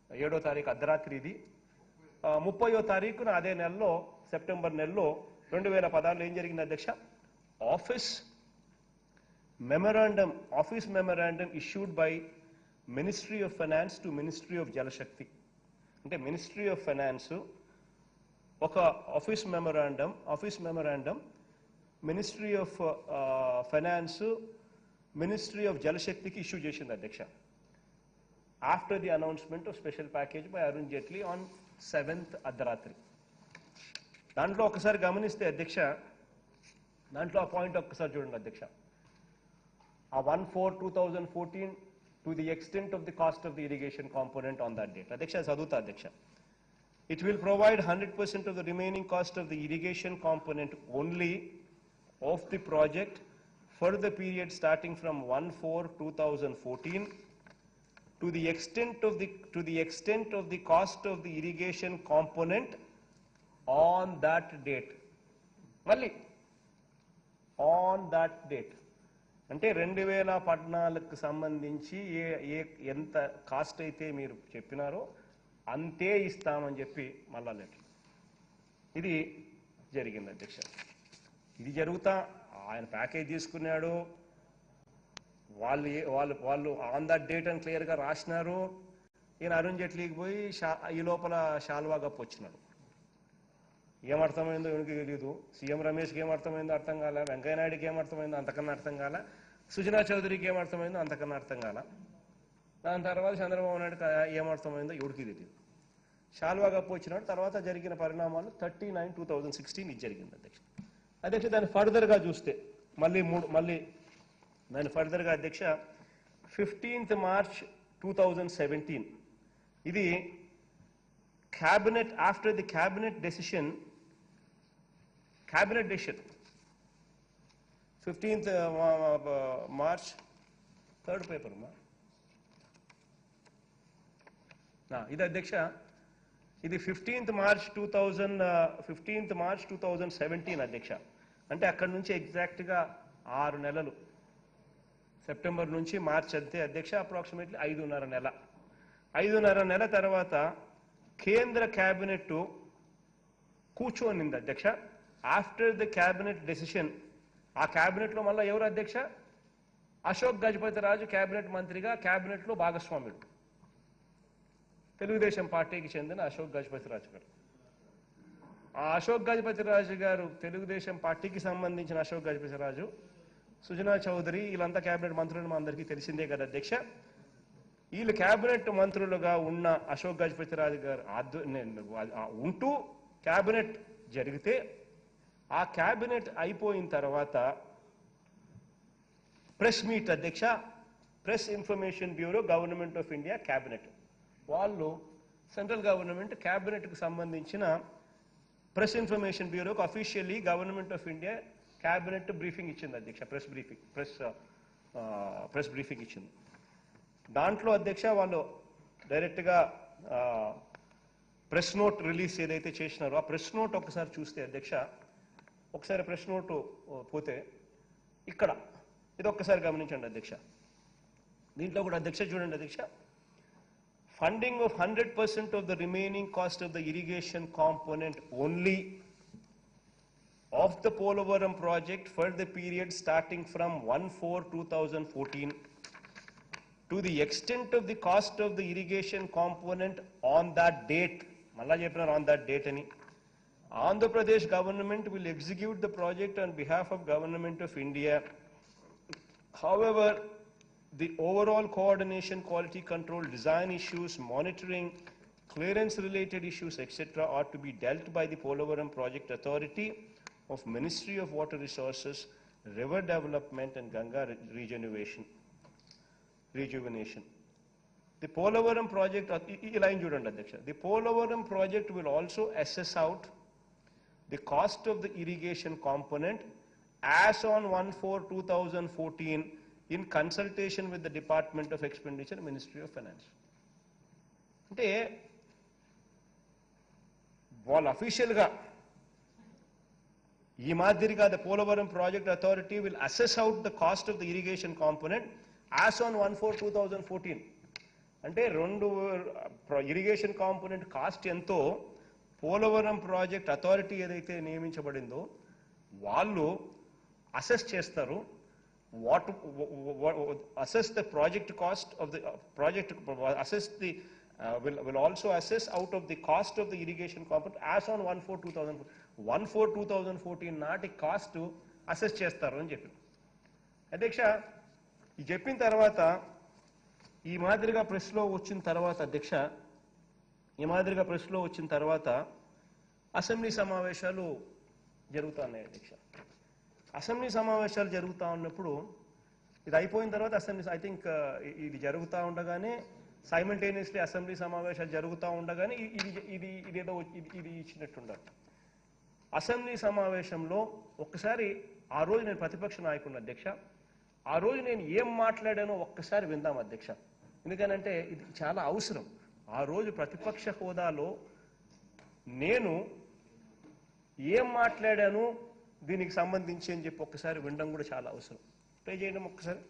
7వ తారీఖు అర్ధరాత్రి ఇది, 30వ తారీఖున అదే నెలలో సెప్టెంబర్ నెలలో 2016లో ఏం జరిగింది అధ్యక్ష, office memorandum issued by ministry of finance to ministry of Jal Shakti. అంటే మినిస్ట్రీ ఆఫ్ ఫైనాన్స్ ఒక office memorandum ministry of finance ministry of జలశక్తికి ఇష్యూ చేసింది అధ్యక్ష. After the announcement of special package by Arun Jaitley on 7th అర్ధరాత్రి. దాంట్లో ఒకసారి గమనిస్తే అధ్యక్ష, దాంట్లో ఆ పాయింట్ ఒక్కసారి చూడండి అధ్యక్ష. ఆ 1/4/2014 to the extent of the cost of the irrigation component on that date అధ్యక్ష చదువుతా అధ్యక్ష. It will provide 100% of the remaining cost of the irrigation component only of the project for the period starting from 1/4/2014 to the extent of the cost of the irrigation component on that date. Malli on that date అంటే 2014కు సంబంధించి ఎంత cost అయితే మీరు చెప్పినారో అంతే ఇస్తామని చెప్పి మళ్ళా letter. ఇది జరిగింది అధ్యక్ష. ఇది జరుగుతా ఆయన ప్యాకేజ్ తీసుకున్నాడు, వాళ్ళు ఆన్ దట్ డేట్ అని క్లియర్గా రాసినారు. ఈయన అరుణ్ జైట్లీకి పోయి ఈ లోపల షాల్వా కప్పు వచ్చినాడు. ఏమర్థమైందో ఎవరికి తెలియదు. సీఎం రమేష్కి ఏమర్థమైందో అర్థం కాల, వెంకయ్యనాయుడికి ఏమర్థమైందో అంతకన్నా అర్థం కాల, సుజనా చౌదరికి ఏమర్థమైందో అంతకన్నా అర్థం కాల. దాని తర్వాత చంద్రబాబు నాయుడు ఏమర్థమైందో ఎవరికి తెలియదు. షాల్వా కప్పు వచ్చినాడు. తర్వాత జరిగిన పరిణామాలు 30/9/2016 ఇది జరిగింది అధ్యక్ష. దాన్ని ఫర్దర్గా చూస్తే మళ్ళీ దాని ఫర్దర్గా అధ్యక్ష 15th March 2017 ఇది cabinet after the cabinet decision 15th March third paper ఇది అధ్యక్ష. ఇది 15th March 2017 అధ్యక్ష. అంటే అక్కడి నుంచి ఎగ్జాక్ట్గా 6 నెలలు, సెప్టెంబర్ నుంచి మార్చ్ అంతే అధ్యక్ష, అప్రాక్సిమేట్లీ 5.5 నెల తర్వాత కేంద్ర క్యాబినెట్ కూర్చోనింది అధ్యక్ష. ఆఫ్టర్ ద క్యాబినెట్ డెసిషన్ ఆ క్యాబినెట్లో మళ్ళీ ఎవరు అధ్యక్ష? అశోక్ గజపతి రాజు క్యాబినెట్ మంత్రిగా క్యాబినెట్లో భాగస్వామ్యుడు, తెలుగుదేశం పార్టీకి చెందిన అశోక్ గజపతి రాజు గారు. ఆ అశోక్ గజపతి రాజు గారు తెలుగుదేశం పార్టీకి సంబంధించిన అశోక్ గజపతి రాజు, సుజనా చౌదరి వీళ్ళంతా క్యాబినెట్ మంత్రులు మా అందరికీ తెలిసిందే కదా అధ్యక్ష. వీళ్ళు క్యాబినెట్ మంత్రులుగా ఉన్న అశోక్ గజపతి రాజు గారు ఉంటూ క్యాబినెట్ జరిగితే ఆ క్యాబినెట్ అయిపోయిన తర్వాత ప్రెస్ మీట్ అధ్యక్ష, press information bureau government of India cabinet వాళ్ళు సెంట్రల్ గవర్నమెంట్ క్యాబినెట్కి సంబంధించిన ప్రెస్ ఇన్ఫర్మేషన్ బ్యూరోకి officially government of India cabinet briefing ఇచ్చింది అధ్యక్ష. ప్రెస్ బ్రీఫింగ్ ఇచ్చింది. దాంట్లో అధ్యక్ష వాళ్ళు డైరెక్ట్గా ప్రెస్ నోట్ రిలీజ్ ఏదైతే చేసినారో ఆ ప్రెస్ నోట్ ఒకసారి చూస్తే అధ్యక్ష, ఒకసారి ప్రెస్ నోట్ పోతే ఇక్కడ ఇది ఒక్కసారి గమనించండి అధ్యక్ష. దీంట్లో కూడా అధ్యక్ష చూడండి అధ్యక్ష, funding of 100% of the remaining cost of the irrigation component only of the Polavaram project for the period starting from 1/4/2014 to the extent of the cost of the irrigation component on that date, malla chepparu on that date ani, Andhra Pradesh government will execute the project on behalf of Government of India. However, the overall coordination, quality control, design issues, monitoring, clearance related issues, etc. are to be dealt by the Polavaram Project Authority of Ministry of Water Resources, River Development and Ganga Rejuvenation. The Polavaram project, the Polavaram project will also assess out the cost of the irrigation component as on 1/4/2014 in consultation with the Department of Expenditure, Ministry of Finance. అంటే వాళ్ళు అఫీషియల్గా ఈ మాదిరిగా the Polavaram Project Authority will assess out the cost of the irrigation component as on 1/4/2014. అంటే irrigation component cost ఎంతో Polavaram project authority ఏదైతే నియమించబడిందో వాళ్ళు assess చేస్తారు. assess the project cost of the project, assess the will also assess out of the cost of the irrigation component as on 1/4/2014 నాటి cost assess చేస్తారు అని చెప్పారు అధ్యక్ష. ఈ చెప్పిన తర్వాత ఈ మాదిరిగా ప్రెస్లో వచ్చిన తర్వాత అధ్యక్ష, అసెంబ్లీ సమావేశాలు జరుగుతున్నాయి అధ్యక్ష. అసెంబ్లీ సమావేశాలు జరుగుతూ ఉన్నప్పుడు ఇది అయిపోయిన తర్వాత ఐ థింక్ ఇది జరుగుతూ ఉండగానే సైమల్టేనియస్లీ అసెంబ్లీ సమావేశాలు జరుగుతూ ఉండగానే ఇదేదో ఇచ్చినట్టుండాలి. అసెంబ్లీ సమావేశంలో ఒక్కసారి ఆ రోజు నేను ప్రతిపక్ష నాయకుడిని అధ్యక్ష, ఆ రోజు నేను ఏం మాట్లాడానో ఒక్కసారి విందాం అధ్యక్ష. ఎందుకనంటే ఇది చాలా అవసరం. ఆ రోజు ప్రతిపక్ష హోదాలో నేను ఏం మాట్లాడాను దీనికి సంబంధించి అని చెప్పి ఒక్కసారి వినడం కూడా చాలా అవసరం. ప్లే చేయడం ఒక్కసారి.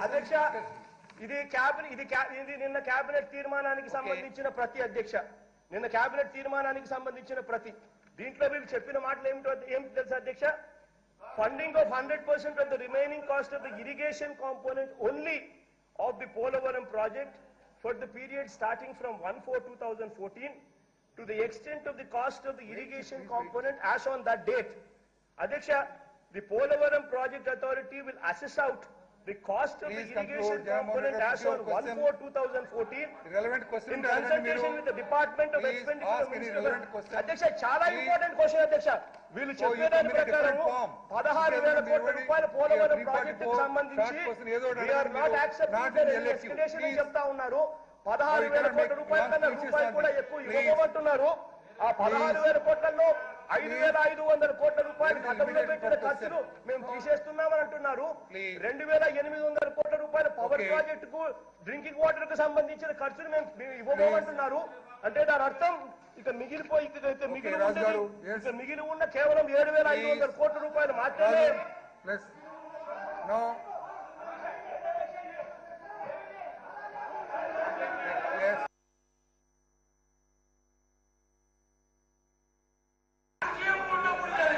అధ్యక్ష, ఇది నిన్న కేబినెట్ తీర్మానానికి సంబంధించిన ప్రతి అధ్యక్ష, నిన్న కేబినెట్ తీర్మానానికి సంబంధించిన ప్రతి దీంట్లో వీళ్ళు చెప్పిన మాటలు ఏమిటి తెలుసా అధ్యక్ష? Funding of 100% of the remaining cost of the irrigation component only of the Polavaram project for the period starting from 1/4/2014 to the extent of the cost of the irrigation component as on that date. Adhyaksha, the Polavaram Project Authority will assess out the cost of the irrigation component as on 1/4/2014 relevant question in consultation with the Department of Expenditure. Adhyaksha, చాలా important question Adhyaksha. వీళ్ళు చెప్పేదాని ప్రకారం 16,000 కోట్ల రూపాయల పోలవరం ప్రాజెక్టుకు సంబంధించి we are not accepting the escalation అని చెప్తా ఉన్నారు. 16,000 కోట్ల రూపాయల కన్నా రూపాయలు కూడా ఎక్కువ ఇవ్వబోమంటున్నారు. ఆ 16,000 కోట్లలో 5,500 కోట్ల రూపాయలు గతంలో పెట్టిన ఖర్చులు మేము తీసేస్తున్నామని అంటున్నారు. 2,800 కోట్ల రూపాయల పవర్ ప్రాజెక్టుకు డ్రింకింగ్ వాటర్ కు సంబంధించిన ఖర్చులు మేము ఇవ్వబోమంటున్నారు. అంటే దాని అర్థం ఇక మిగిలి ఉన్న కేవలం 7,500 కోట్ల రూపాయలు మాత్రమే.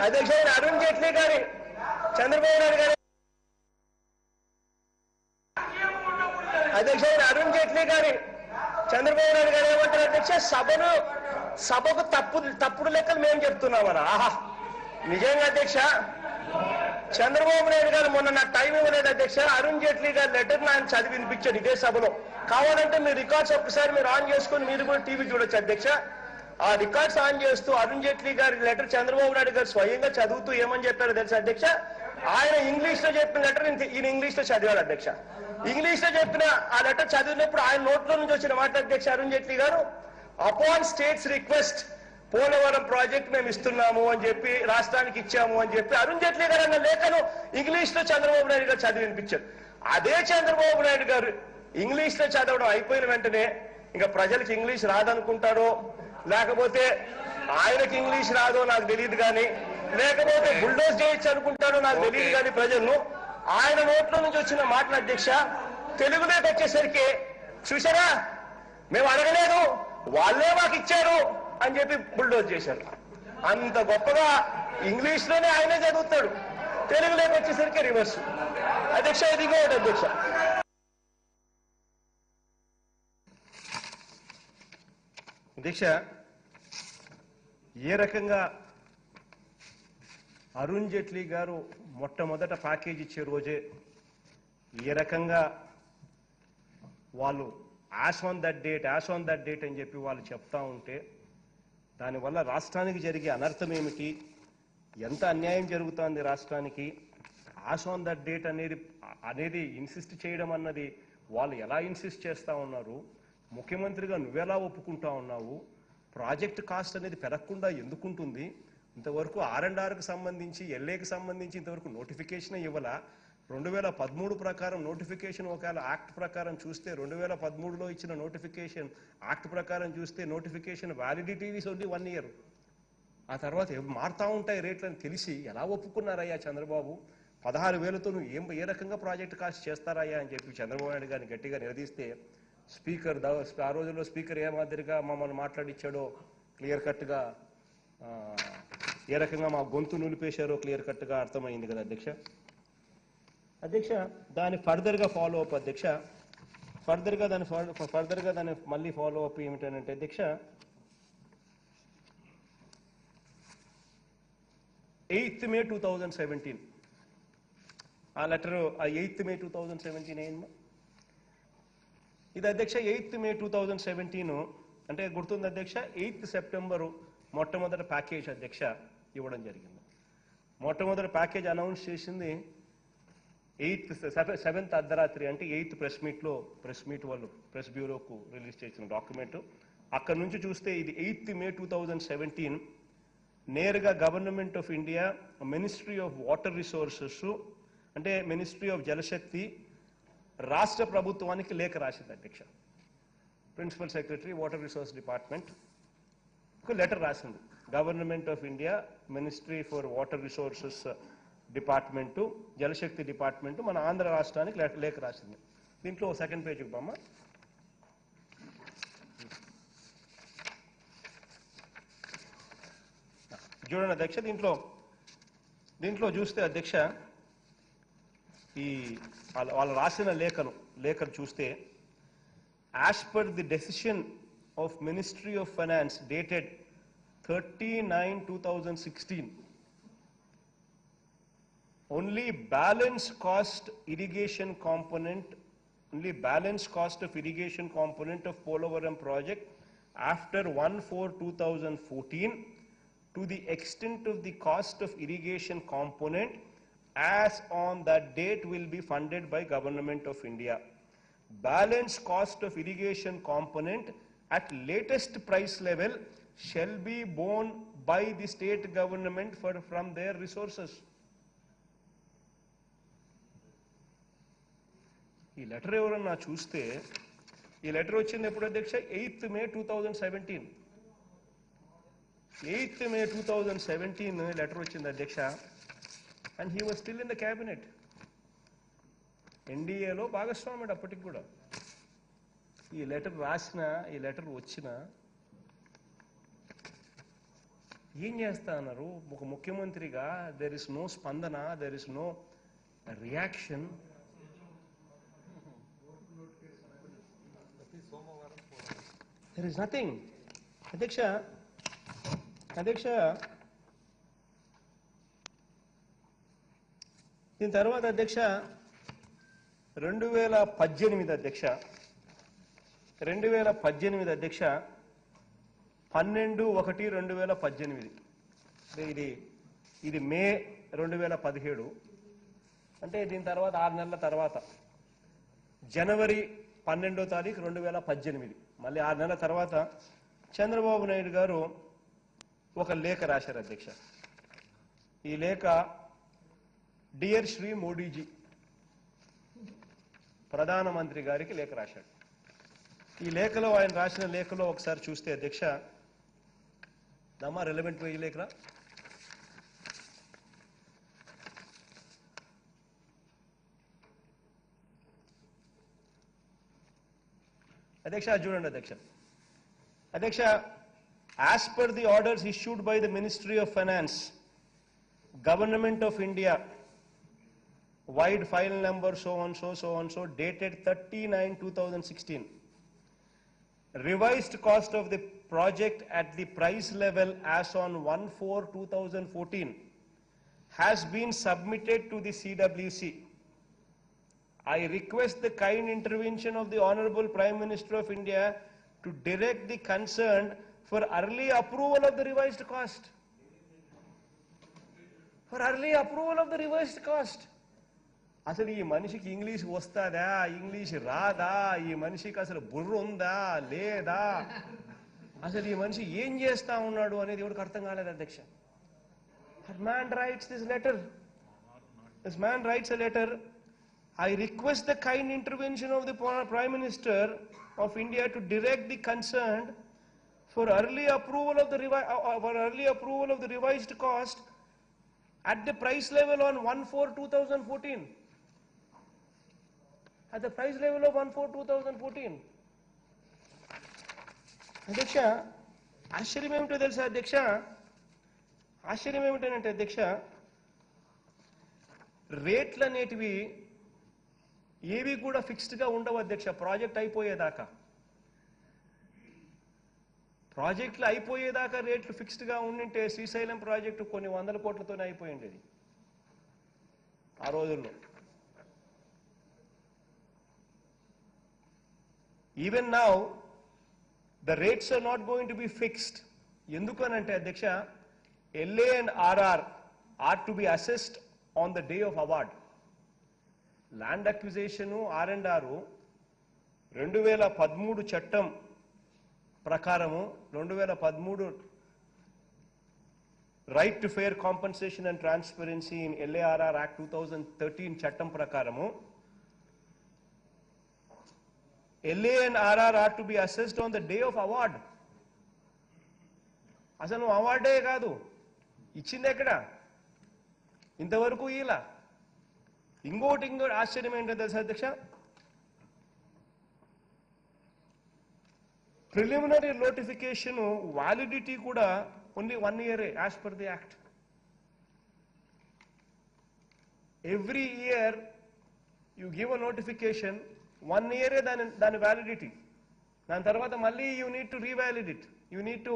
అధ్యక్ష, అరుణ్ జైట్లీ గారి చంద్రబాబు నాయుడు గారి అధ్యక్ష అరుణ్ జైట్లీ గారి చంద్రబాబు నాయుడు గారు ఏమంటారు అధ్యక్ష? సభకు తప్పుడు లెక్కలు మేము చెప్తున్నామన్నా. ఆహా, నిజంగా అధ్యక్ష చంద్రబాబు నాయుడు గారు మొన్న నాకు టైం ఇవ్వలేదు అధ్యక్ష. అరుణ్ జైట్లీ గారి లెటర్ ఆయన చదివి వినిపించాడు ఇదే సభలో. కావాలంటే మీ రికార్డ్స్ ఒక్కసారి మీరు ఆన్ చేసుకుని మీరు కూడా టీవీ చూడొచ్చు అధ్యక్ష. ఆ రికార్డ్స్ ఆన్ చేస్తూ అరుణ్ జైట్లీ గారి లెటర్ చంద్రబాబు నాయుడు గారు స్వయంగా చదువుతూ ఏమని చెప్పారో తెలుసా అధ్యక్ష? ఆయన ఇంగ్లీష్ లో చెప్పిన లెటర్ ఈయన ఇంగ్లీష్ లో చదివాడు అధ్యక్ష. ఇంగ్లీష్ లో చెప్పిన ఆ లెటర్ చదివినప్పుడు ఆయన నోట్లో నుంచి వచ్చిన మాట అధ్యక్ష అరుణ్ జైట్లీ గారు, upon states request Polavaram project మేము ఇస్తున్నాము అని చెప్పి రాష్ట్రానికి ఇచ్చాము అని చెప్పి అరుణ్ జైట్లీ గారు అన్న లేఖను ఇంగ్లీష్ లో చంద్రబాబు నాయుడు గారు చదివి వినిపించారు. అదే చంద్రబాబు నాయుడు గారు ఇంగ్లీష్ లో చదవడం అయిపోయిన వెంటనే ఇంకా ప్రజలకు ఇంగ్లీష్ రాదనుకుంటారో, లేకపోతే ఆయనకి ఇంగ్లీష్ రాదో నాకు తెలియదు కానీ, లేకపోతే బుల్డోజ్ చేయొచ్చు అనుకుంటారో నాకు తెలియదు కానీ ప్రజలను ఆయన నోట్లో నుంచి వచ్చిన మాటల అధ్యక్ష తెలుగులోకి వచ్చేసరికి చూసారా మేము అడగలేదు వాళ్ళే మాకు ఇచ్చారు అని చెప్పి బుల్డోజ్ చేశారు. అంత గొప్పగా ఇంగ్లీష్ లోనే ఆయనే చదువుతాడు, తెలుగులోకి వచ్చేసరికి రివర్స్. అధ్యక్ష ఇది ఇంకోటి అధ్యక్ష. అధ్యక్ష ఏ రకంగా అరుణ్ జైట్లీ గారు మొట్టమొదట ప్యాకేజ్ ఇచ్చే రోజే ఏ రకంగా వాళ్ళు యాస్ ఆన్ దట్ డేట్ అని చెప్పి వాళ్ళు చెప్తా ఉంటే దానివల్ల రాష్ట్రానికి జరిగే అనర్థం ఏమిటి, ఎంత అన్యాయం జరుగుతోంది రాష్ట్రానికి, యాస్ ఆన్ దట్ డేట్ అనేది ఇన్సిస్ట్ చేయడం అన్నది వాళ్ళు ఎలా ఇన్సిస్ట్ చేస్తా ఉన్నారు, ముఖ్యమంత్రిగా నువ్వెలా ఒప్పుకుంటా ఉన్నావు, ప్రాజెక్ట్ కాస్ట్ అనేది పెరగకుండా ఎందుకుంటుంది, ఇంతవరకు R&Rకి సంబంధించి ఎల్ఏకి సంబంధించి ఇంతవరకు నోటిఫికేషన్ ఇవ్వాల. 2013 ప్రకారం నోటిఫికేషన్ ఒకవేళ యాక్ట్ ప్రకారం చూస్తే 2013లో ఇచ్చిన నోటిఫికేషన్ యాక్ట్ ప్రకారం చూస్తే notification validity is only 1 year. ఆ తర్వాత మారుతా ఉంటాయి రేట్లని తెలిసి ఎలా ఒప్పుకున్నారయ్యా చంద్రబాబు? 16,000తో నువ్వు ఏ రకంగా ప్రాజెక్ట్ కాస్ట్ చేస్తారయ్యా అని చెప్పి చంద్రబాబు నాయుడు గారిని గట్టిగా నిలదీస్తే స్పీకర్ ఆ రోజుల్లో స్పీకర్ ఏ మాదిరిగా మమ్మల్ని మాట్లాడిచ్చాడో క్లియర్ కట్గా, ఏ రకంగా మా గొంతు నిలిపేశారో క్లియర్ కట్గా అర్థమైంది కదా అధ్యక్ష. అధ్యక్ష దాని ఫర్దర్గా ఫాలో అప్ అధ్యక్ష, ఫర్దర్గా దాని మళ్ళీ ఫాలో అప్ ఏమిటంటే అధ్యక్ష 8th May 2017 ఆ లెటర్ 8th May 2017 ఏంటి ఇది అధ్యక్ష? 8th May 2017 అంటే గుర్తుంది అధ్యక్ష. 8th September మొట్టమొదటి ప్యాకేజ్ అధ్యక్ష ఇవ్వడం జరిగింది. మొట్టమొదటి ప్యాకేజ్ అనౌన్స్ చేసింది 7th అర్ధరాత్రి, అంటే 8th ప్రెస్ మీట్ వాళ్ళు ప్రెస్ బ్యూరోకు రిలీజ్ చేసిన డాక్యుమెంట్. అక్కడ నుంచి చూస్తే ఇది 8th May 2017 నేరుగా government of India, ministry of water resources అంటే మినిస్ట్రీ ఆఫ్ జలశక్తి రాష్ట్ర ప్రభుత్వానికి లేఖ రాసింది అధ్యక్ష. Principal secretary water resource department letter రాసింది. Government of India, ministry for water resources department, Jal Shakti department మన ఆంధ్ర రాష్ట్రానికి లేఖ రాసింది. దీంట్లో సెకండ్ పేజ్ ఇవ్వమ్మ. చూడండి అధ్యక్ష, దీంట్లో చూస్తే అధ్యక్ష ఈ వాళ్ళు రాసిన లేఖను చూస్తే, as per the decision of ministry of finance dated 30/9/2016, only balance cost of irrigation component of Polavaram project after 1/4/2014 to the extent of the cost of irrigation component as on that date will be funded by Government of India. Balance cost of irrigation component at latest price level shall be borne by the state government from their resources. ఈ letter ఎవరన్నా చూస్తే, ఈ letter వచ్చింది ఎప్పుడు అధ్యక్ష? 8th May 2017. 8th May 2017 letter వచ్చింది అధ్యక్ష. And he was still in the cabinet. ఎన్డీఏలో భాగస్వామ్యుడు అప్పటికి కూడా. ఈ లెటర్ వచ్చిన ఏం చేస్తా అన్నారు? ఒక ముఖ్యమంత్రిగా దెర్ ఇస్ నో స్పందన, there is no reaction. There is nothing. అధ్యక్ష దీని తర్వాత అధ్యక్ష 2018 అధ్యక్ష 12/1/2018. ఇది మే 2017. అంటే దీని తర్వాత 6 నెలల తర్వాత జనవరి 12వ తారీఖు 2018, మళ్ళీ 6 నెలల తర్వాత చంద్రబాబు నాయుడు గారు ఒక లేఖ రాశారు అధ్యక్ష. ఈ లేఖ, డియర్ శ్రీ మోడీజీ, ప్రధానమంత్రి గారికి లేఖ రాశాడు. ఈ లేఖలో, ఆయన రాసిన లేఖలో ఒకసారి చూస్తే అధ్యక్ష, దమ్మా రిలవెంట్ ఈ లేఖ అధ్యక్ష, చూడండి అధ్యక్ష, as per the orders issued by the Ministry of Finance, Government of India, wide file number so and so, dated 30/9/2016, revised cost of the project at the price level as on 1/4/2014 has been submitted to the CWC. I request the kind intervention of the Honorable Prime Minister of India to direct the concerned for early approval of the revised cost. For early approval of the revised cost. అసలు ఈ మనిషికి English వస్తుందా, English రాదా, ఈ మనిషికి అసలు బుర్ర ఉందా లేదా, అసలు ఈ మనిషి ఏం చేస్తా ఉన్నాడు అనేది ఎవరికి అర్థం కాలేదు అధ్యక్ష. This man writes a letter. I request the kind intervention of the Prime Minister of India to direct the concerned for early approval of the revised cost at the price level on 1/4/2014. At the price level of 1/4/2014. అధ్యక్ష, ఆశ్చర్యం ఏమిటో తెలుసా అధ్యక్ష? ఆశ్చర్యం ఏమిటంటే అధ్యక్ష, రేట్లు అనేటివి ఏవి కూడా ఫిక్స్డ్ గా ఉండవు అధ్యక్ష. ప్రాజెక్ట్ అయిపోయేదాకా రేట్లు ఫిక్స్డ్ గా ఉండింటే శ్రీశైలం ప్రాజెక్టు కొన్ని 100 కోట్లతోనే అయిపోయిండేది ఆ రోజుల్లో. Even now the rates are not going to be fixed. ఎందుకనంటే అధ్యక్ష, LA and RR are to be assessed on the day of award. Land acquisition R&R 2013 చట్టం ప్రకారము, 2013 right to fair compensation and transparency in LARR act 2013 చట్టం ప్రకారము LA and RR are to be assessed on the day of award. అసలు అవార్డే కాదు, ఇచ్చింది ఎక్కడ ఇంతవరకు ఇలా. ఇంకోటి ఆశ్చర్యం ఏంటో తెలుసా అధ్యక్ష, ప్రిలిమినరీ నోటిఫికేషన్ వాలిడిటీ కూడా only 1 year as per the act. Every year you give a notification, 1 year than validity. దాని తర్వాత మళ్ళీ you need to revalidate. You need to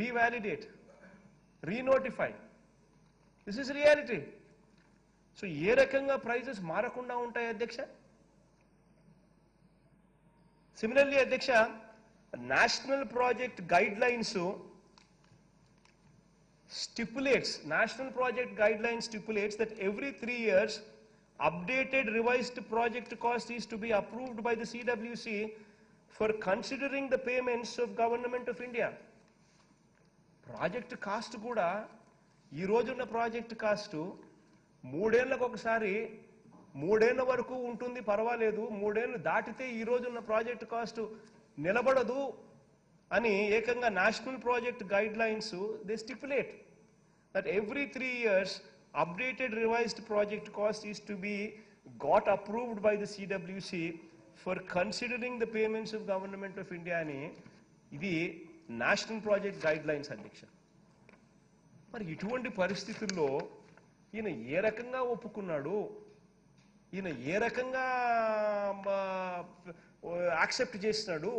revalidate, re-notify. This is reality. So ఏ రకంగా prices మారకుండా ఉంటాయి అధ్యక్ష? Similarly, Adhyaksha, national project guidelines stipulates that every 3 years, updated revised project cost is to be approved by the CWC for considering the payments of Government of India. Project cost kuda, ee rojunna project cost, 3 ఏళ్లకు ఒకసారి 3 ఏళ్ల వరకు ఉంటుంది పర్వాలేదు, 3 ఏళ్లు దాటితే ఈ రోజున్న ప్రాజెక్ట్ కాస్ట్ నిలబడదు అని ఏకంగా national project guide lines they stipulate that every 3 years updated revised project cost is to be got approved by the CWC for considering the payments of Government of India అని ఇది national project guide lines అధ్యక్ష. మరి ఇటువంటి పరిస్థితుల్లో ఈయన ఏ రకంగా ఒప్పుకున్నాడు, ఈయన ఏ రకంగా యాక్సెప్ట్ చేసినాడు,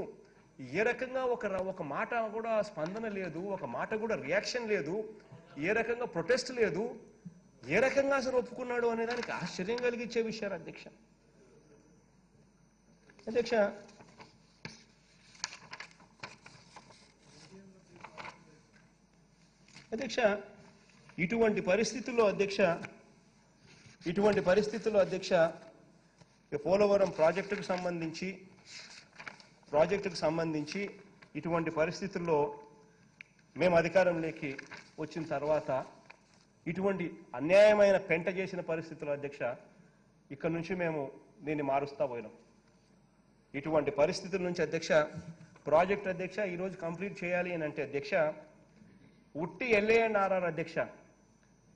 ఏ రకంగా ఒక మాట కూడా స్పందన లేదు, ఒక మాట కూడా రియాక్షన్ లేదు, ఏ రకంగా ప్రొటెస్ట్ లేదు, ఏ రకంగా అసలు ఒప్పుకున్నాడు అనే దానికి ఆశ్చర్యం కలిగించే విషయాలు అధ్యక్ష. అధ్యక్ష ఇటువంటి పరిస్థితుల్లో అధ్యక్ష పోలవరం ప్రాజెక్టుకు సంబంధించి ఇటువంటి పరిస్థితుల్లో మేము అధికారంలోకి వచ్చిన తర్వాత ఇటువంటి అన్యాయమైన పెంట చేసిన పరిస్థితుల్లో అధ్యక్ష ఇక్కడ నుంచి మేము దీన్ని మారుస్తా పోయినాం. ఇటువంటి పరిస్థితుల నుంచి అధ్యక్ష ప్రాజెక్ట్ అధ్యక్ష ఈరోజు కంప్లీట్ చేయాలి అని అంటే అధ్యక్ష ఉట్టి LANRR అధ్యక్ష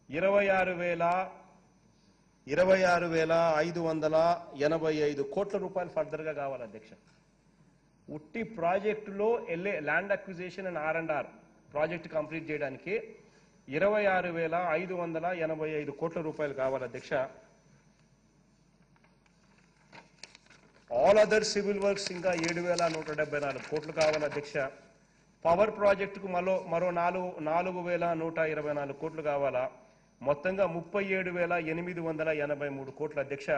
26,585 కోట్ల రూపాయలు ఫర్దర్ గా కావాలి అధ్యక్ష. ఉట్టి ప్రాజెక్టులో land acquisition and R&R project complete చేయడానికి 26,585 కోట్ల రూపాయలు కావాలి అధ్యక్ష. ఆల్ అదర్ సివిల్ వర్క్స్ ఇంకా 7,174 కోట్లు కావాలి అధ్యక్ష. పవర్ ప్రాజెక్టుకు మరో 4,124 కోట్లు కావాలా. మొత్తంగా 37,883 కోట్ల అధ్యక్ష.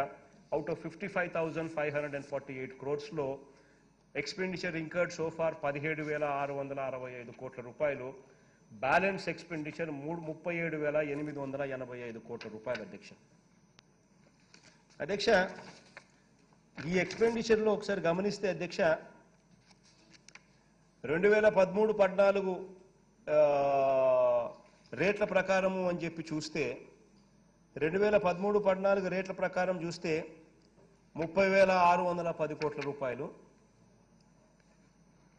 అవుట్ ఆఫ్ 55,548 crores లో ఎక్స్పెండిచర్ ఇంకర్డ్ సో ఫార్ 17,665 కోట్ల రూపాయలు. బ్యాలెన్స్ ఎక్స్పెండిచర్ 37,885 కోట్ల రూపాయలు అధ్యక్ష. అధ్యక్ష ఈ ఎక్స్పెండిచర్ లో ఒకసారి గమనిస్తే అధ్యక్ష 2013-14 రేట్ల ప్రకారము అని చెప్పి చూస్తే 2013-14 రేట్ల ప్రకారం చూస్తే 30,610 కోట్ల రూపాయలు.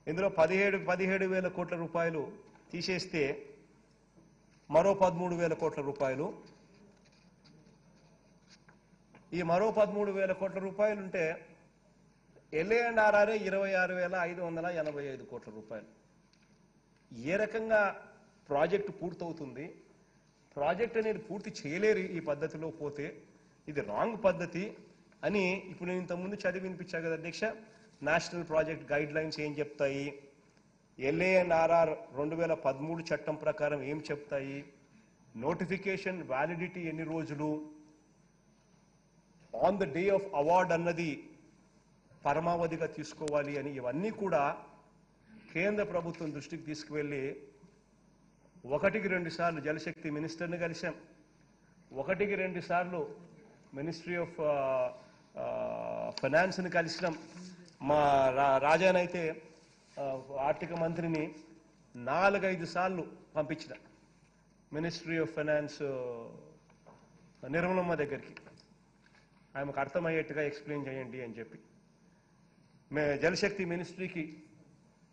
ఇందులో 17,000 కోట్ల రూపాయలు తీసేస్తే మరో 13,000 కోట్ల రూపాయలు. ఈ మరో 13,000 కోట్ల రూపాయలు ఉంటే LANRR 26,585 కోట్ల రూపాయలు. ఏ రకంగా ప్రాజెక్టు పూర్తవుతుంది? ప్రాజెక్ట్ అనేది పూర్తి చేయలేరు ఈ పద్ధతిలో పోతే, ఇది రాంగ్ పద్ధతి అని ఇప్పుడు నేను ఇంతకుముందు చదివి వినిపించా కదా అధ్యక్ష. నేషనల్ ప్రాజెక్ట్ గైడ్ లైన్స్ ఏం చెప్తాయి, LANRR 2013 చట్టం ప్రకారం ఏం చెప్తాయి, నోటిఫికేషన్ వ్యాలిడిటీ ఎన్ని రోజులు, on the day of award అన్నది పరమావధిగా తీసుకోవాలి అని ఇవన్నీ కూడా కేంద్ర ప్రభుత్వం దృష్టికి తీసుకువెళ్ళి 1-2 సార్లు జలశక్తి మినిస్టర్ని కలిశాం, 1-2 సార్లు మినిస్ట్రీ ఆఫ్ ఫైనాన్స్ని కలిసినాం, మా రాజానైతే ఆర్థిక మంత్రిని 4-5 సార్లు పంపించిన మినిస్ట్రీ ఆఫ్ ఫైనాన్స్ నిర్మలమ్మ దగ్గరికి, ఆమెకు అర్థమయ్యేట్టుగా ఎక్స్ప్లెయిన్ చేయండి అని చెప్పి. జలశక్తి మినిస్ట్రీకి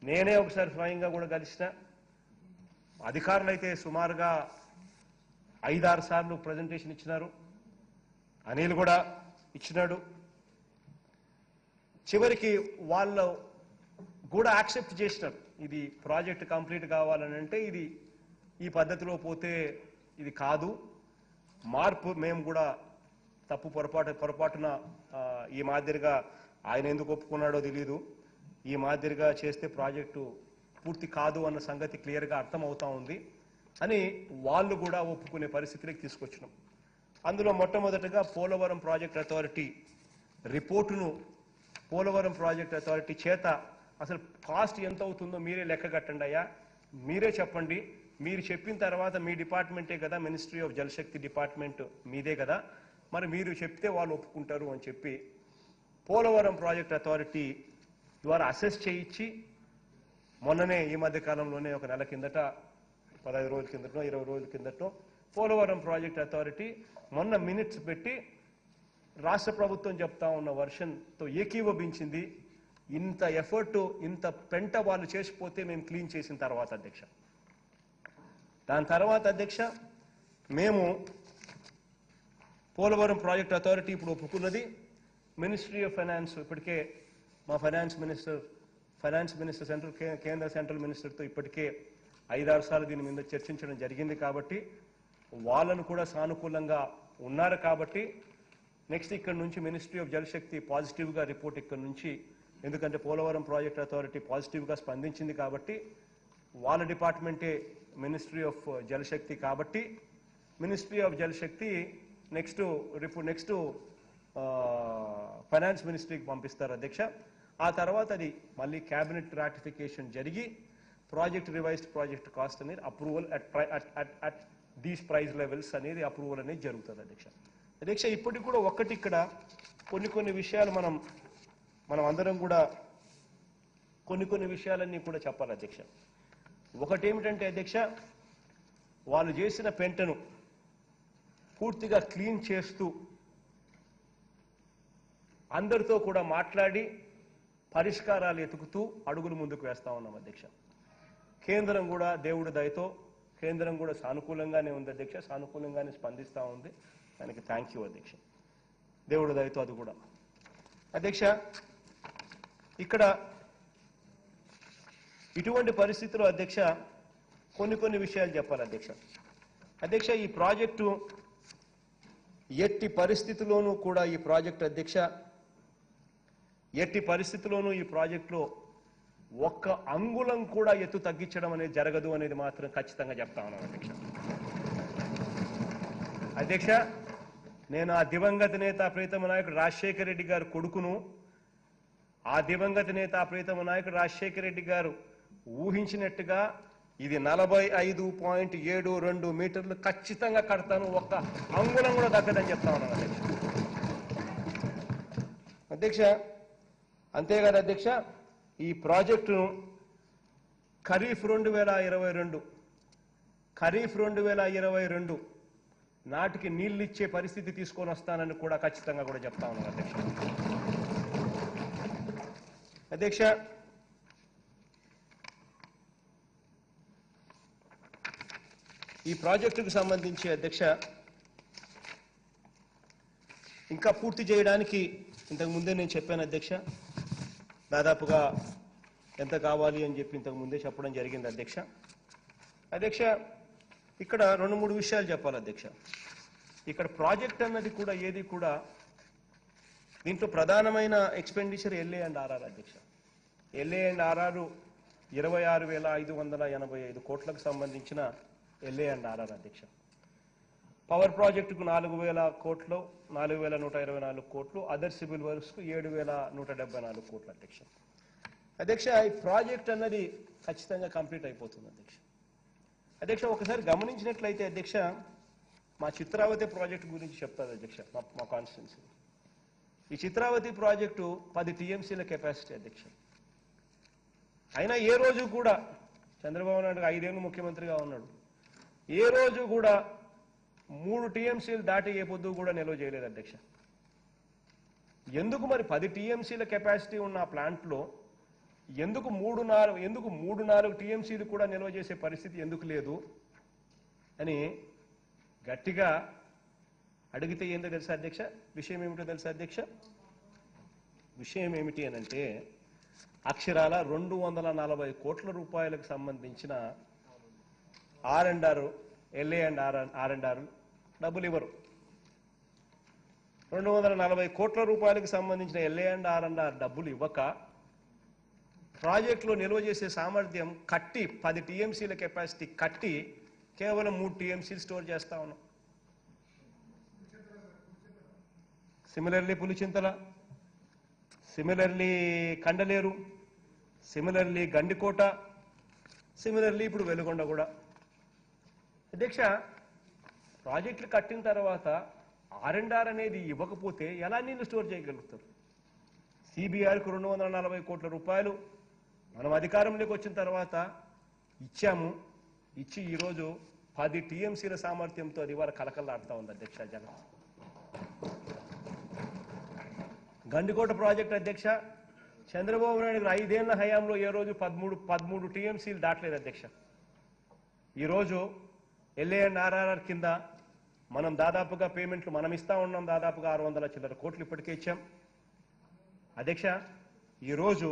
నేనే ఒకసారి స్వయంగా కూడా కలిసిన. అధికారులు అయితే సుమారుగా 5-6 సార్లు ప్రజెంటేషన్ ఇచ్చినారు, అనిల్ కూడా ఇచ్చినాడు. చివరికి వాళ్ళు కూడా యాక్సెప్ట్ చేసినారు ఇది ప్రాజెక్ట్ కంప్లీట్ కావాలని. అంటే ఇది ఈ పద్ధతిలో పోతే ఇది కాదు, మార్పు మేము కూడా పొరపాటున ఈ మాదిరిగా ఆయన ఎందుకు ఒప్పుకున్నాడో తెలియదు, ఈ మాదిరిగా చేస్తే ప్రాజెక్టు పూర్తి కాదు అన్న సంగతి క్లియర్గా అర్థమవుతా ఉంది అని వాళ్ళు కూడా ఒప్పుకునే పరిస్థితికి తీసుకొచ్చినాం. అందులో మొట్టమొదటగా పోలవరం ప్రాజెక్ట్ అథారిటీ రిపోర్టును పోలవరం ప్రాజెక్ట్ అథారిటీ చేత అసలు కాస్ట్ ఎంత అవుతుందో మీరే లెక్క కట్టండి అయ్యా, మీరే చెప్పండి, మీరు చెప్పిన తర్వాత మీ డిపార్ట్మెంటే కదా, మినిస్ట్రీ ఆఫ్ జలశక్తి డిపార్ట్మెంట్ మీదే కదా, మరి మీరు చెప్తే వాళ్ళు ఒప్పుకుంటారు అని చెప్పి పోలవరం ప్రాజెక్ట్ అథారిటీ ద్వారా అసెస్ చేయించి మొన్ననే ఈ మధ్య కాలంలోనే ఒక నెల కిందట 15 రోజుల కిందటో 20 రోజుల కిందటో పోలవరం ప్రాజెక్ట్ అథారిటీ మొన్న మినిట్స్ పెట్టి రాష్ట్ర ప్రభుత్వం చెప్తా ఉన్న వర్షన్తో ఏకీభవించింది. ఇంత ఎఫర్ట్ ఇంత పెంట వాళ్ళు చేసిపోతే మేము క్లీన్ చేసిన తర్వాత అధ్యక్ష, దాని తర్వాత అధ్యక్ష మేము పోలవరం ప్రాజెక్ట్ అథారిటీ ఇప్పుడు ఒప్పుకున్నది. మినిస్ట్రీ ఆఫ్ ఫైనాన్స్ ఇప్పటికే మా ఫైనాన్స్ మినిస్టర్ కేంద్ర సెంట్రల్ మినిస్టర్తో ఇప్పటికే 5-6 సార్లు దీని మీద చర్చించడం జరిగింది కాబట్టి వాళ్ళను కూడా సానుకూలంగా ఉన్నారు కాబట్టి నెక్స్ట్ ఇక్కడ నుంచి మినిస్ట్రీ ఆఫ్ జలశక్తి పాజిటివ్గా రిపోర్ట్ ఇక్కడ నుంచి, ఎందుకంటే పోలవరం ప్రాజెక్ట్ అథారిటీ పాజిటివ్గా స్పందించింది కాబట్టి వాళ్ళ డిపార్ట్మెంటే మినిస్ట్రీ ఆఫ్ జలశక్తి కాబట్టి ministry of Jal Shakti next finance మినిస్ట్రీకి పంపిస్తారు అధ్యక్ష. ఆ తర్వాత అది మళ్ళీ క్యాబినెట్ రాటిఫికేషన్ జరిగి రివైజ్డ్ ప్రాజెక్ట్ కాస్ట్ అనేది approval at these price levels అనేది అప్రూవల్ అనేది జరుగుతుంది అధ్యక్ష. ఇప్పటికి కూడా ఇక్కడ కొన్ని విషయాలు మనం అందరం కూడా కొన్ని విషయాలన్నీ కూడా చెప్పాలి అధ్యక్ష. ఒకటి ఏమిటంటే అధ్యక్ష, వాళ్ళు చేసిన పెంటను పూర్తిగా క్లీన్ చేస్తూ అందరితో కూడా మాట్లాడి పరిష్కారాలు ఎతుకుతూ అడుగులు ముందుకు వేస్తా ఉన్నాం అధ్యక్ష. కేంద్రం కూడా దేవుడి దయతో కేంద్రం కూడా సానుకూలంగానే ఉంది అధ్యక్ష, సానుకూలంగానే స్పందిస్తూ ఉంది. దానికి థ్యాంక్ యూ అధ్యక్ష, దేవుడి దయతో అది కూడా అధ్యక్ష. ఇక్కడ ఇటువంటి పరిస్థితుల్లో అధ్యక్ష కొన్ని విషయాలు చెప్పాలి అధ్యక్ష. ఈ ప్రాజెక్టు ఎట్టి పరిస్థితుల్లోనూ కూడా ఈ ప్రాజెక్టు అధ్యక్ష ఎట్టి పరిస్థితుల్లోనూ ఈ ప్రాజెక్టులో ఒక్క అంగుళం కూడా ఎత్తు తగ్గించడం అనేది జరగదు అనేది మాత్రం ఖచ్చితంగా చెప్తా ఉన్నాను అధ్యక్ష. నేను ఆ దివంగత నేత ప్రీతమ నాయకుడు రాజశేఖర రెడ్డి గారు కొడుకును, ఆ దివంగత నేత ప్రీతమ నాయకుడు రాజశేఖర రెడ్డి గారు ఊహించినట్టుగా ఇది 45.72 మీటర్లు ఖచ్చితంగా కడతాను, ఒక్క అంగుళం కూడా తగ్గదని చెప్తా ఉన్నాను అధ్యక్ష. అంతేకాదు అధ్యక్ష, ఈ ప్రాజెక్టును ఖరీఫ్ 2022 నాటికి నీళ్ళు ఇచ్చే పరిస్థితి తీసుకొని వస్తానని కూడా ఖచ్చితంగా కూడా చెప్తా ఉన్నాను అధ్యక్ష. ఈ ప్రాజెక్టుకు సంబంధించి అధ్యక్ష ఇంకా పూర్తి చేయడానికి ఇంతకు ముందే నేను చెప్పాను అధ్యక్ష, దాదాపుగా ఎంత కావాలి అని చెప్పి ఇంతకు ముందే చెప్పడం జరిగింది అధ్యక్ష. ఇక్కడ 2-3 విషయాలు చెప్పాలి అధ్యక్ష. ఇక్కడ ప్రాజెక్ట్ అన్నది కూడా ఏది కూడా దీంట్లో ప్రధానమైన ఎక్స్పెండిచర్ LA&RR అధ్యక్ష. LA&RR 26,585 కోట్లకు సంబంధించిన LA&RR అధ్యక్ష. పవర్ ప్రాజెక్టుకు 4,000 కోట్లు, 4,124 కోట్లు, అదర్ సివిల్ వర్క్స్కు 7,174 కోట్లు అధ్యక్ష. ఈ ప్రాజెక్ట్ అన్నది ఖచ్చితంగా కంప్లీట్ అయిపోతుంది అధ్యక్ష. ఒకసారి గమనించినట్లయితే అధ్యక్ష, మా చిత్రావతి ప్రాజెక్టు గురించి చెప్తారు అధ్యక్ష. మా కాన్స్టిట్యున్సీ ఈ చిత్రావతి ప్రాజెక్టు 10 TMCల కెపాసిటీ అధ్యక్ష. అయినా ఏ రోజు కూడా చంద్రబాబు నాయుడు 5 ఏళ్ళు ముఖ్యమంత్రిగా ఉన్నాడు, ఏ రోజు కూడా 3 TMCలు దాటి ఏ పొద్దు కూడా నిల్వ చేయలేదు అధ్యక్ష. ఎందుకు మరి 10 TMCల కెపాసిటీ ఉన్న ఆ ప్లాంట్లో ఎందుకు 3-4 TMCలు కూడా నిల్వ చేసే పరిస్థితి ఎందుకు లేదు అని గట్టిగా అడిగితే ఏంటో తెలుసా అధ్యక్ష? విషయం ఏమిటో తెలుసా అధ్యక్ష? విషయం ఏమిటి అనంటే అక్షరాల 240 కోట్ల రూపాయలకు సంబంధించిన R&R, LA అండ్ R&R డబ్బులు ఇవ్వరు. 240 కోట్ల రూపాయలకు సంబంధించిన LA అండ్ R&R డబ్బులు ఇవ్వక ప్రాజెక్టులో నిల్వ చేసే సామర్థ్యం కట్టి 10 TMCల కెపాసిటీ కట్టి కేవలం 3 TMCలు స్టోర్ చేస్తా ఉన్నాం. Similarly Pulichintala, similarly Kandaleru, similarly Gandikota, similarly ఇప్పుడు వెలుగొండ కూడా. అధ్యక్ష, ప్రాజెక్టులు కట్టిన తర్వాత R&R అనేది ఇవ్వకపోతే ఎలా నీళ్లు స్టోర్ చేయగలుగుతారు? CBRకు 240 కోట్ల రూపాయలు మనం అధికారంలోకి వచ్చిన తర్వాత ఇచ్చాము. ఇచ్చి ఈరోజు 10 TMCల సామర్థ్యంతో అది ఇవాళ కలకల్లాడుతూ ఉంది అధ్యక్ష. జగన్ గండికోట ప్రాజెక్టు అధ్యక్ష, చంద్రబాబు నాయుడు 5 ఏళ్ల హయాంలో ఏ రోజు 13 TMCలు దాటలేదు అధ్యక్ష. ఈరోజు LA అండ్ RRR కింద మనం దాదాపుగా పేమెంట్లు మనం ఇస్తా ఉన్నాం. దాదాపుగా 600 చిల్లర కోట్లు ఇప్పటికే ఇచ్చాం అధ్యక్ష. ఈరోజు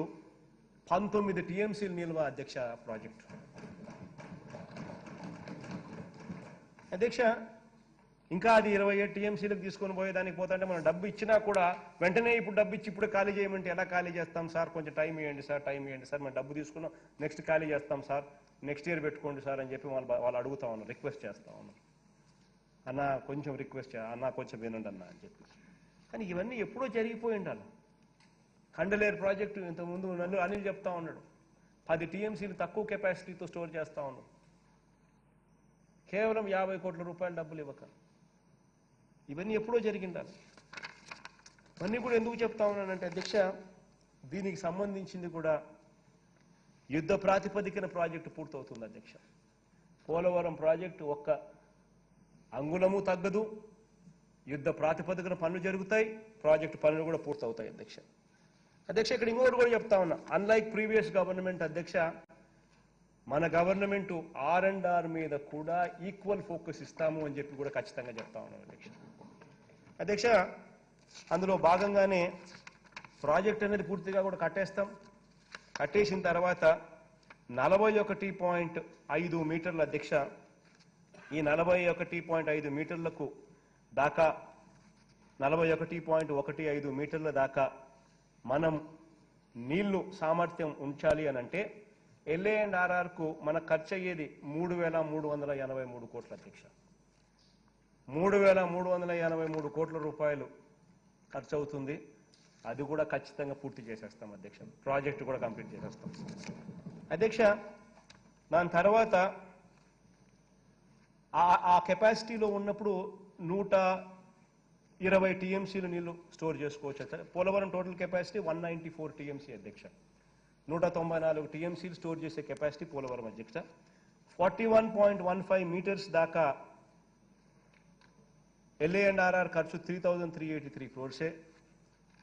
19 TMCలు నిల్వ అధ్యక్ష ప్రాజెక్టు. అధ్యక్ష, ఇంకా అది 27 TMCలకు తీసుకొని పోయేదానికి పోతుంటే మనం డబ్బు ఇచ్చినా కూడా వెంటనే ఇప్పుడు డబ్బు ఇచ్చి ఇప్పుడు ఖాళీ చేయమంటే ఎలా ఖాళీ చేస్తాం సార్? కొంచెం టైం ఇవ్వండి సార్, టైం ఇవ్వండి సార్, మేము డబ్బు తీసుకున్నాం, నెక్స్ట్ ఖాళీ చేస్తాం సార్, నెక్స్ట్ ఇయర్ పెట్టుకోండి సార్ అని చెప్పి వాళ్ళు అడుగుతా ఉన్నారు, రిక్వెస్ట్ చేస్తా ఉన్నారు. అన్న కొంచెం రిక్వెస్ట్ అన్న కొంచెం వినండి అన్న అని చెప్పి. కానీ ఇవన్నీ ఎప్పుడో జరిగిపోయి ఉండాలి. కండలేరు ప్రాజెక్టు ఇంతకుముందు అనిల్ చెప్తా ఉన్నాడు, 10 TMCలు తక్కువ కెపాసిటీతో స్టోర్ చేస్తా ఉన్నాం, కేవలం 50 కోట్ల రూపాయల డబ్బులు ఇవ్వక. ఇవన్నీ ఎప్పుడో జరిగిండాలి. ఇవన్నీ కూడా ఎందుకు చెప్తా ఉన్నానంటే అధ్యక్ష, దీనికి సంబంధించింది కూడా యుద్ధ ప్రాతిపదికన ప్రాజెక్టు పూర్తవుతుంది అధ్యక్ష. పోలవరం ప్రాజెక్టు ఒక్క అంగుళము తగ్గదు, యుద్ధ ప్రాతిపదికన పనులు జరుగుతాయి, ప్రాజెక్టు పనులు కూడా పూర్తవుతాయి అధ్యక్ష. అధ్యక్ష, ఇక్కడ ఇంకోటి కూడా చెప్తా ఉన్నా, అన్లైక్ ప్రీవియస్ గవర్నమెంట్ అధ్యక్ష, మన గవర్నమెంట్ R&R మీద కూడా ఈక్వల్ ఫోకస్ ఇస్తాము అని చెప్పి కూడా ఖచ్చితంగా చెప్తా ఉన్నాను అధ్యక్ష. అధ్యక్ష, అందులో భాగంగానే ప్రాజెక్ట్ అనేది పూర్తిగా కూడా కట్టేస్తాం. కట్టేసిన తర్వాత 41.5 మీటర్ల అధ్యక్ష, ఈ 41.5 మీటర్లకు దాకా 41.15 మీటర్ల దాకా మనం నీళ్లు సామర్థ్యం ఉంచాలి అని అంటే LA అండ్ RRకు మన ఖర్చు అయ్యేది 3,383 కోట్ల అధ్యక్ష. 3,383 కోట్ల రూపాయలు ఖర్చు అవుతుంది. అది కూడా ఖచ్చితంగా పూర్తి చేసేస్తాం అధ్యక్ష. ప్రాజెక్టు కూడా కంప్లీట్ చేసేస్తాం అధ్యక్ష. దాని తర్వాత ఆ కెపాసిటీలో ఉన్నప్పుడు 120 TMCలు నీళ్లు స్టోర్ చేసుకోవచ్చు. పోలవరం టోటల్ కెపాసిటీ 194 TMC అధ్యక్ష. 194 TMCలు స్టోర్ చేసే కెపాసిటీ పోలవరం అధ్యక్ష. 41.15 మీటర్స్ దాకా LA అండ్ RR ఖర్చు 3,383 crores.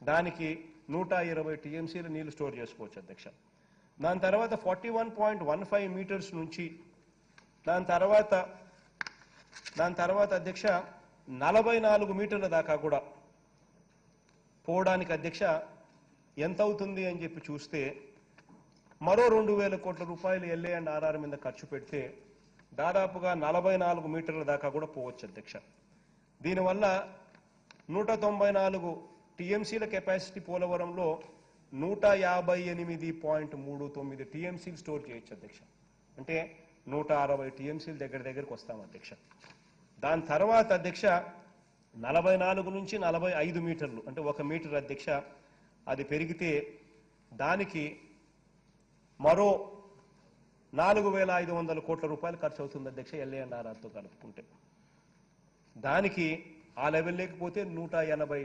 దానికి 120 TMCలు నీళ్లు స్టోర్ చేసుకోవచ్చు అధ్యక్ష. దాని తర్వాత 41.15 మీటర్స్ నుంచి దాని తర్వాత అధ్యక్ష 44 మీటర్ల దాకా కూడా పోవడానికి అధ్యక్ష ఎంత అవుతుంది అని చెప్పి చూస్తే మరో 2,000 కోట్ల రూపాయలు LA అండ్ RR మీద ఖర్చు పెడితే దాదాపుగా 44 మీటర్ల దాకా కూడా పోవచ్చు అధ్యక్ష. దీనివల్ల 194 TMCల కెపాసిటీ పోలవరంలో 158.39 TMCలు స్టోర్ చేయొచ్చు అధ్యక్ష. అంటే 160 TMCలు దగ్గరకు వస్తాం అధ్యక్ష. దాని తర్వాత అధ్యక్ష 44 నుంచి 45 మీటర్లు అంటే 1 మీటర్ అధ్యక్ష, అది పెరిగితే దానికి మరో 4,500 కోట్ల రూపాయలు ఖర్చు అవుతుంది అధ్యక్ష. LA అండ్ RRతో కలుపుకుంటే దానికి ఆ లెవెల్ లేకపోతే 180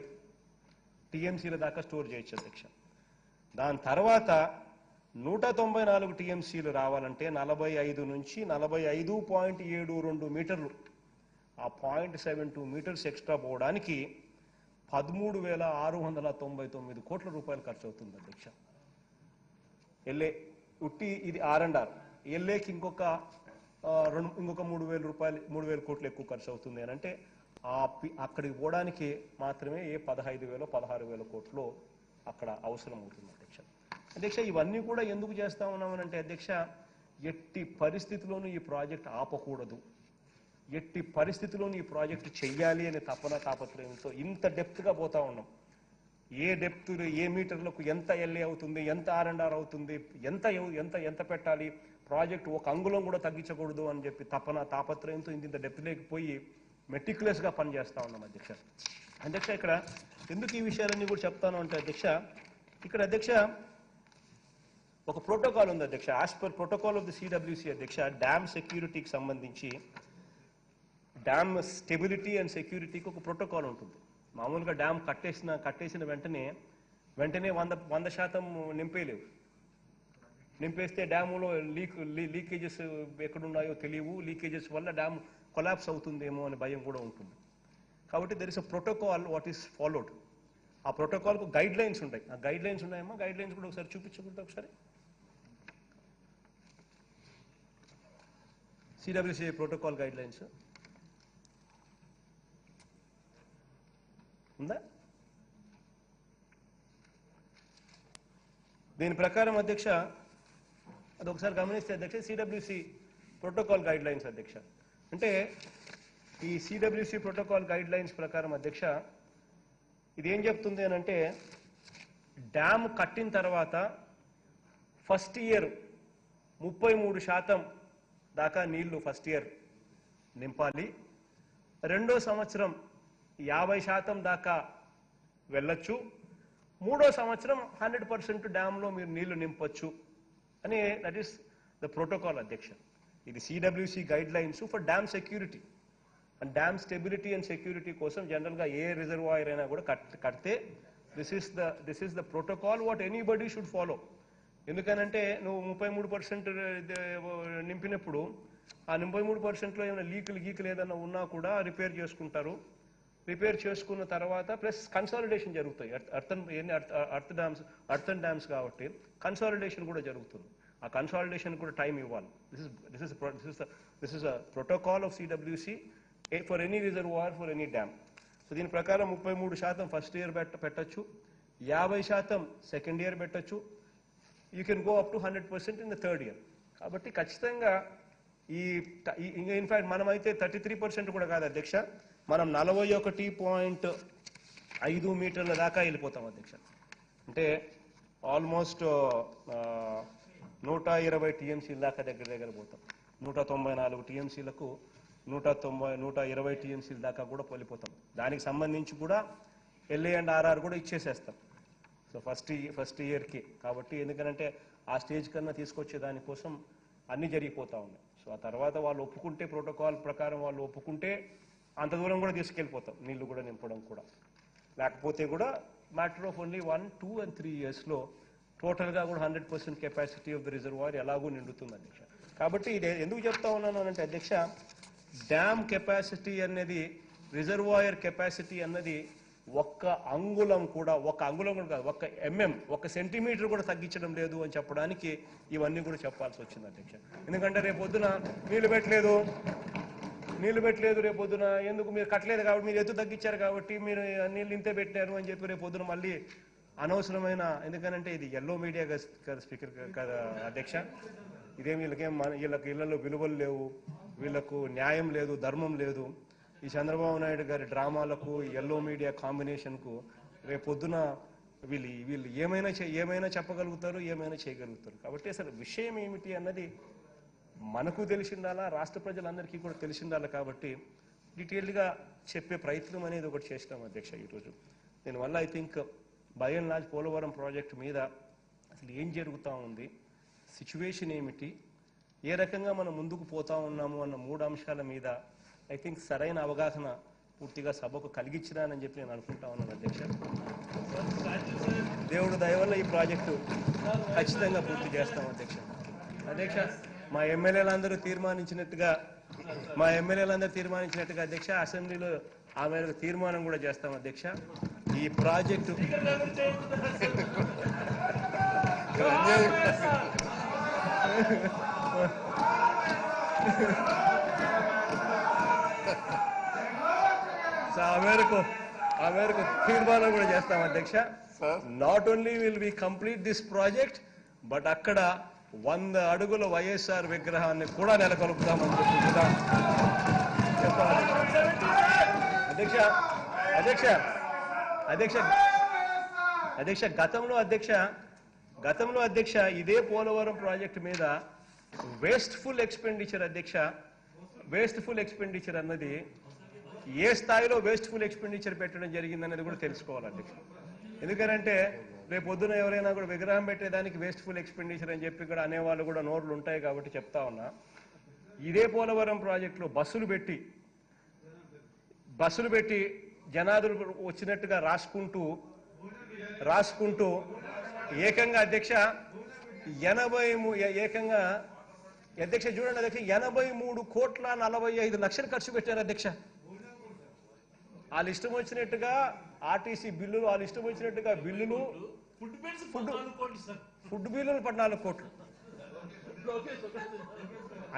TMCల దాకా స్టోర్ చేయొచ్చు అధ్యక్ష. దాని తర్వాత 194 TMCలు రావాలంటే 45 నుంచి 45.72 మీటర్లు, ఆ 0.72 మీటర్స్ ఎక్స్ట్రా పోవడానికి 13,699 కోట్ల రూపాయలు ఖర్చు అవుతుంది అధ్యక్ష. LA ఉట్టి ఇది R&R. LAకి ఇంకొక 3,000 కోట్లు ఎక్కువ ఖర్చు అవుతుంది అని అంటే అక్కడికి పోవడానికి మాత్రమే 15,000 16,000 కోట్లు అక్కడ అవసరం అవుతుంది అధ్యక్ష. అధ్యక్ష, ఇవన్నీ కూడా ఎందుకు చేస్తా ఉన్నామనంటే అధ్యక్ష, ఎట్టి పరిస్థితిలోనూ ఈ ప్రాజెక్ట్ ఆపకూడదు, ఎట్టి పరిస్థితిలోనూ ఈ ప్రాజెక్టు చెయ్యాలి అనే తాపత్రయంతో ఇంత డెప్త్గా పోతా ఉన్నాం. ఏ డెప్త్, ఏ మీటర్లకు ఎంత ఎల్ఏ అవుతుంది, ఎంత R&R అవుతుంది, ఎంత పెట్టాలి, ప్రాజెక్ట్ ఒక అంగుళం కూడా తగ్గించకూడదు అని చెప్పి తాపత్రయంతో ఇంత డెప్త్ లేకపోయి మెటిక్యులస్గా పనిచేస్తా ఉన్నాం అధ్యక్ష. అధ్యక్ష, ఇక్కడ ఎందుకు ఈ విషయాలన్నీ కూడా చెప్తాను అంటే అధ్యక్ష, ఇక్కడ అధ్యక్ష ఒక ప్రోటోకాల్ ఉంది అధ్యక్ష. As per protocol of the CWC అధ్యక్ష, డ్యామ్ సెక్యూరిటీకి సంబంధించి డ్యామ్ స్టెబిలిటీ అండ్ సెక్యూరిటీకి ఒక ప్రోటోకాల్ ఉంటుంది. మామూలుగా డ్యామ్ కట్టేసిన వెంటనే 100% నింపేయలేవు. నింపేస్తే డ్యాములో లీకేజెస్ ఎక్కడున్నాయో తెలియవు, లీకేజెస్ వల్ల డ్యామ్ కొలాప్స్ అవుతుందేమో అనే భయం కూడా ఉంటుంది. కాబట్టి there is a protocol what is followed. ఆ ప్రోటోకాల్కు గైడ్ లైన్స్ ఉంటాయి. ఆ గైడ్ లైన్స్ ఉన్నాయమ్మా, గైడ్ లైన్స్ కూడా ఒకసారి చూపించకూడదు ఒకసారి. CWC ప్రోటోకాల్ గైడ్ లైన్స్ ఉందా? దీని ప్రకారం అధ్యక్ష అది ఒకసారి గమనిస్తే అధ్యక్ష, CWC ప్రోటోకాల్ గైడ్ లైన్స్ అధ్యక్ష, అంటే ఈ CWC ప్రోటోకాల్ గైడ్ లైన్స్ ప్రకారం అధ్యక్ష ఇది ఏం చెప్తుంది అని అంటే, డ్యామ్ కట్టిన తర్వాత ఫస్ట్ ఇయర్ 33% దాకా నీళ్లు ఫస్ట్ ఇయర్ నింపాలి, రెండో సంవత్సరం 50% దాకా వెళ్ళొచ్చు, మూడో సంవత్సరం 100% డ్యామ్లో మీరు నీళ్లు నింపొచ్చు అని, దట్ ఈస్ ద ప్రోటోకాల్ అధ్యక్ష. ఇది CWC guide lines for dam security and dam stability and security కోసం జనరల్గా ఏ రిజర్వాయర్ అయినా కూడా కడితే this is the protocol what anybody should follow. ఎందుకనంటే నువ్వు 33% నింపినప్పుడు ఆ 33%లో ఏమైనా గీకులు ఏదైనా ఉన్నా కూడా రిపేర్ చేసుకుంటారు. రిపేర్ చేసుకున్న తర్వాత ప్లస్ కన్సాలిడేషన్ జరుగుతాయి. అర్త్ అండ్ డ్యామ్స్ కాబట్టి కన్సాలిడేషన్ కూడా జరుగుతుంది. ఆ కన్సాలిడేషన్ కూడా టైం ఇవ్వాలి. This is a protocol of CWC for any reservoir for any dam. So దీని ప్రకారం 33% ఫస్ట్ ఇయర్ పెట్టచ్చు, 50% సెకండ్ ఇయర్ పెట్టచ్చు, you can go up to 100% in the third year. కాబట్టి ఖచ్చితంగా ఇన్ఫాక్ట్ మనమైతే 33% కూడా కాదు అధ్యక్ష, మనం 41.5 మీటర్ల దాకా వెళ్ళిపోతాం అధ్యక్ష. అంటే ఆల్మోస్ట్ 120 TMC దాకా దగ్గర పోతాం. 194 TMCలకు 120 TMC దాకా కూడా వెళ్ళిపోతాం. దానికి సంబంధించి కూడా LA అండ్ RR కూడా ఇచ్చేసేస్తాం. సో ఫస్ట్ ఇయర్కి కాబట్టి, ఎందుకంటే ఆ స్టేజ్ కన్నా తీసుకొచ్చే దానికోసం అన్నీ జరిగిపోతూ ఉన్నాయి. సో ఆ తర్వాత వాళ్ళు ఒప్పుకుంటే, ప్రోటోకాల్ ప్రకారం వాళ్ళు ఒప్పుకుంటే అంత దూరం కూడా తీసుకెళ్ళిపోతాం నీళ్లు కూడా నింపడం కూడా. లేకపోతే కూడా మ్యాటర్ ఆఫ్ ఓన్లీ 1, 2 and 3 yearsలో టోటల్గా కూడా 100% కెపాసిటీ ఆఫ్ ద రిజర్వాయర్ ఎలాగూ నిండుతుంది అధ్యక్ష. కాబట్టి ఇది ఎందుకు చెప్తా ఉన్నాను అంటే అధ్యక్ష, డ్యామ్ కెపాసిటీ అనేది, రిజర్వాయర్ కెపాసిటీ అన్నది ఒక్క అంగుళం కూడా కాదు, 1 mm 1 సెంటీమీటర్ కూడా తగ్గించడం లేదు అని చెప్పడానికి ఇవన్నీ కూడా చెప్పాల్సి వచ్చింది అధ్యక్ష. ఎందుకంటే రేపొద్దున నీళ్లు పెట్టలేదు రేపొద్దున ఎందుకు మీరు కట్టలేదు కాబట్టి, మీరు ఎత్తు తగ్గించారు కాబట్టి మీరు నీళ్ళు ఇంతే పెట్టారు అని చెప్పి రేపొద్దున మళ్ళీ అనవసరమైన, ఎందుకనంటే ఇది ఎల్లో మీడియా కదా స్పీకర్ కదా అధ్యక్ష, ఇదేం వీళ్ళకి ఇళ్లలో విలువలు లేవు, వీళ్ళకు న్యాయం లేదు, ధర్మం లేదు. ఈ చంద్రబాబు నాయుడు గారి డ్రామాలకు, ఎల్లో మీడియా కాంబినేషన్కు రేపొద్దున వీళ్ళు ఏమైనా చెప్పగలుగుతారు, ఏమైనా చేయగలుగుతారు. కాబట్టి అసలు విషయం ఏమిటి అన్నది మనకు తెలిసిండాలా, రాష్ట్ర ప్రజలందరికీ కూడా తెలిసిండాలా. కాబట్టి డీటెయిల్డ్గా చెప్పే ప్రయత్నం అనేది ఒకటి చేసినాం అధ్యక్ష ఈరోజు. దీనివల్ల I think by and large Polavaram project మీద అసలు ఏం జరుగుతూ ఉంది, సిచ్యువేషన్ ఏమిటి, ఏ రకంగా మనం ముందుకు పోతా ఉన్నాము అన్న 3 అంశాల మీద ఐ థింక్ సరైన అవగాహన పూర్తిగా సభకు కలిగించినానని చెప్పి నేను అనుకుంటా ఉన్నాను అధ్యక్ష. దేవుడు దయ వల్ల ఈ ప్రాజెక్టు ఖచ్చితంగా పూర్తి చేస్తాం అధ్యక్ష. అధ్యక్ష, మా ఎమ్మెల్యేలందరూ తీర్మానించినట్టుగా అధ్యక్ష, అసెంబ్లీలో ఆ మేరకు తీర్మానం కూడా చేస్తాం అధ్యక్ష. ఈ ప్రాజెక్టు ఆ మేరకు తీర్మానం కూడా చేస్తాం అధ్యక్ష. Not only will we complete this project, but అక్కడ 100 అడుగుల వైఎస్ఆర్ విగ్రహాన్ని కూడా నెలకొల్పుతామని చెప్పి కూడా చెప్తాను. అధ్యక్ష అధ్యక్ష అధ్యక్ష అధ్యక్ష గతంలో అధ్యక్ష ఇదే పోలవరం ప్రాజెక్టు మీద వేస్ట్ఫుల్ ఎక్స్పెండిచర్ అన్నది ఏ స్థాయిలో వేస్ట్ఫుల్ ఎక్స్పెండిచర్ పెట్టడం జరిగిందనేది కూడా తెలుసుకోవాలి అధ్యక్ష. ఎందుకంటే రేపు పొద్దున ఎవరైనా కూడా విగ్రహం పెట్టేదానికి వేస్ట్ఫుల్ ఎక్స్పెండిచర్ అని చెప్పి కూడా అనేవాళ్ళు కూడా నోర్లు ఉంటాయి కాబట్టి చెప్తా ఉన్నా. ఇదే పోలవరం ప్రాజెక్టులో బస్సులు పెట్టి జనాదులు వచ్చినట్టుగా రాసుకుంటూ ఏకంగా అధ్యక్ష అధ్యక్ష చూడండి అధ్యక్ష 83,45,00,000 ఖర్చు పెట్టారు అధ్యక్ష. వాళ్ళు ఇష్టం వచ్చినట్టుగా ఆర్టీసీ బిల్లులు, వాళ్ళు ఇష్టం వచ్చినట్టుగా బిల్లులు, ఫుడ్ బిల్లులు 14 కోట్లు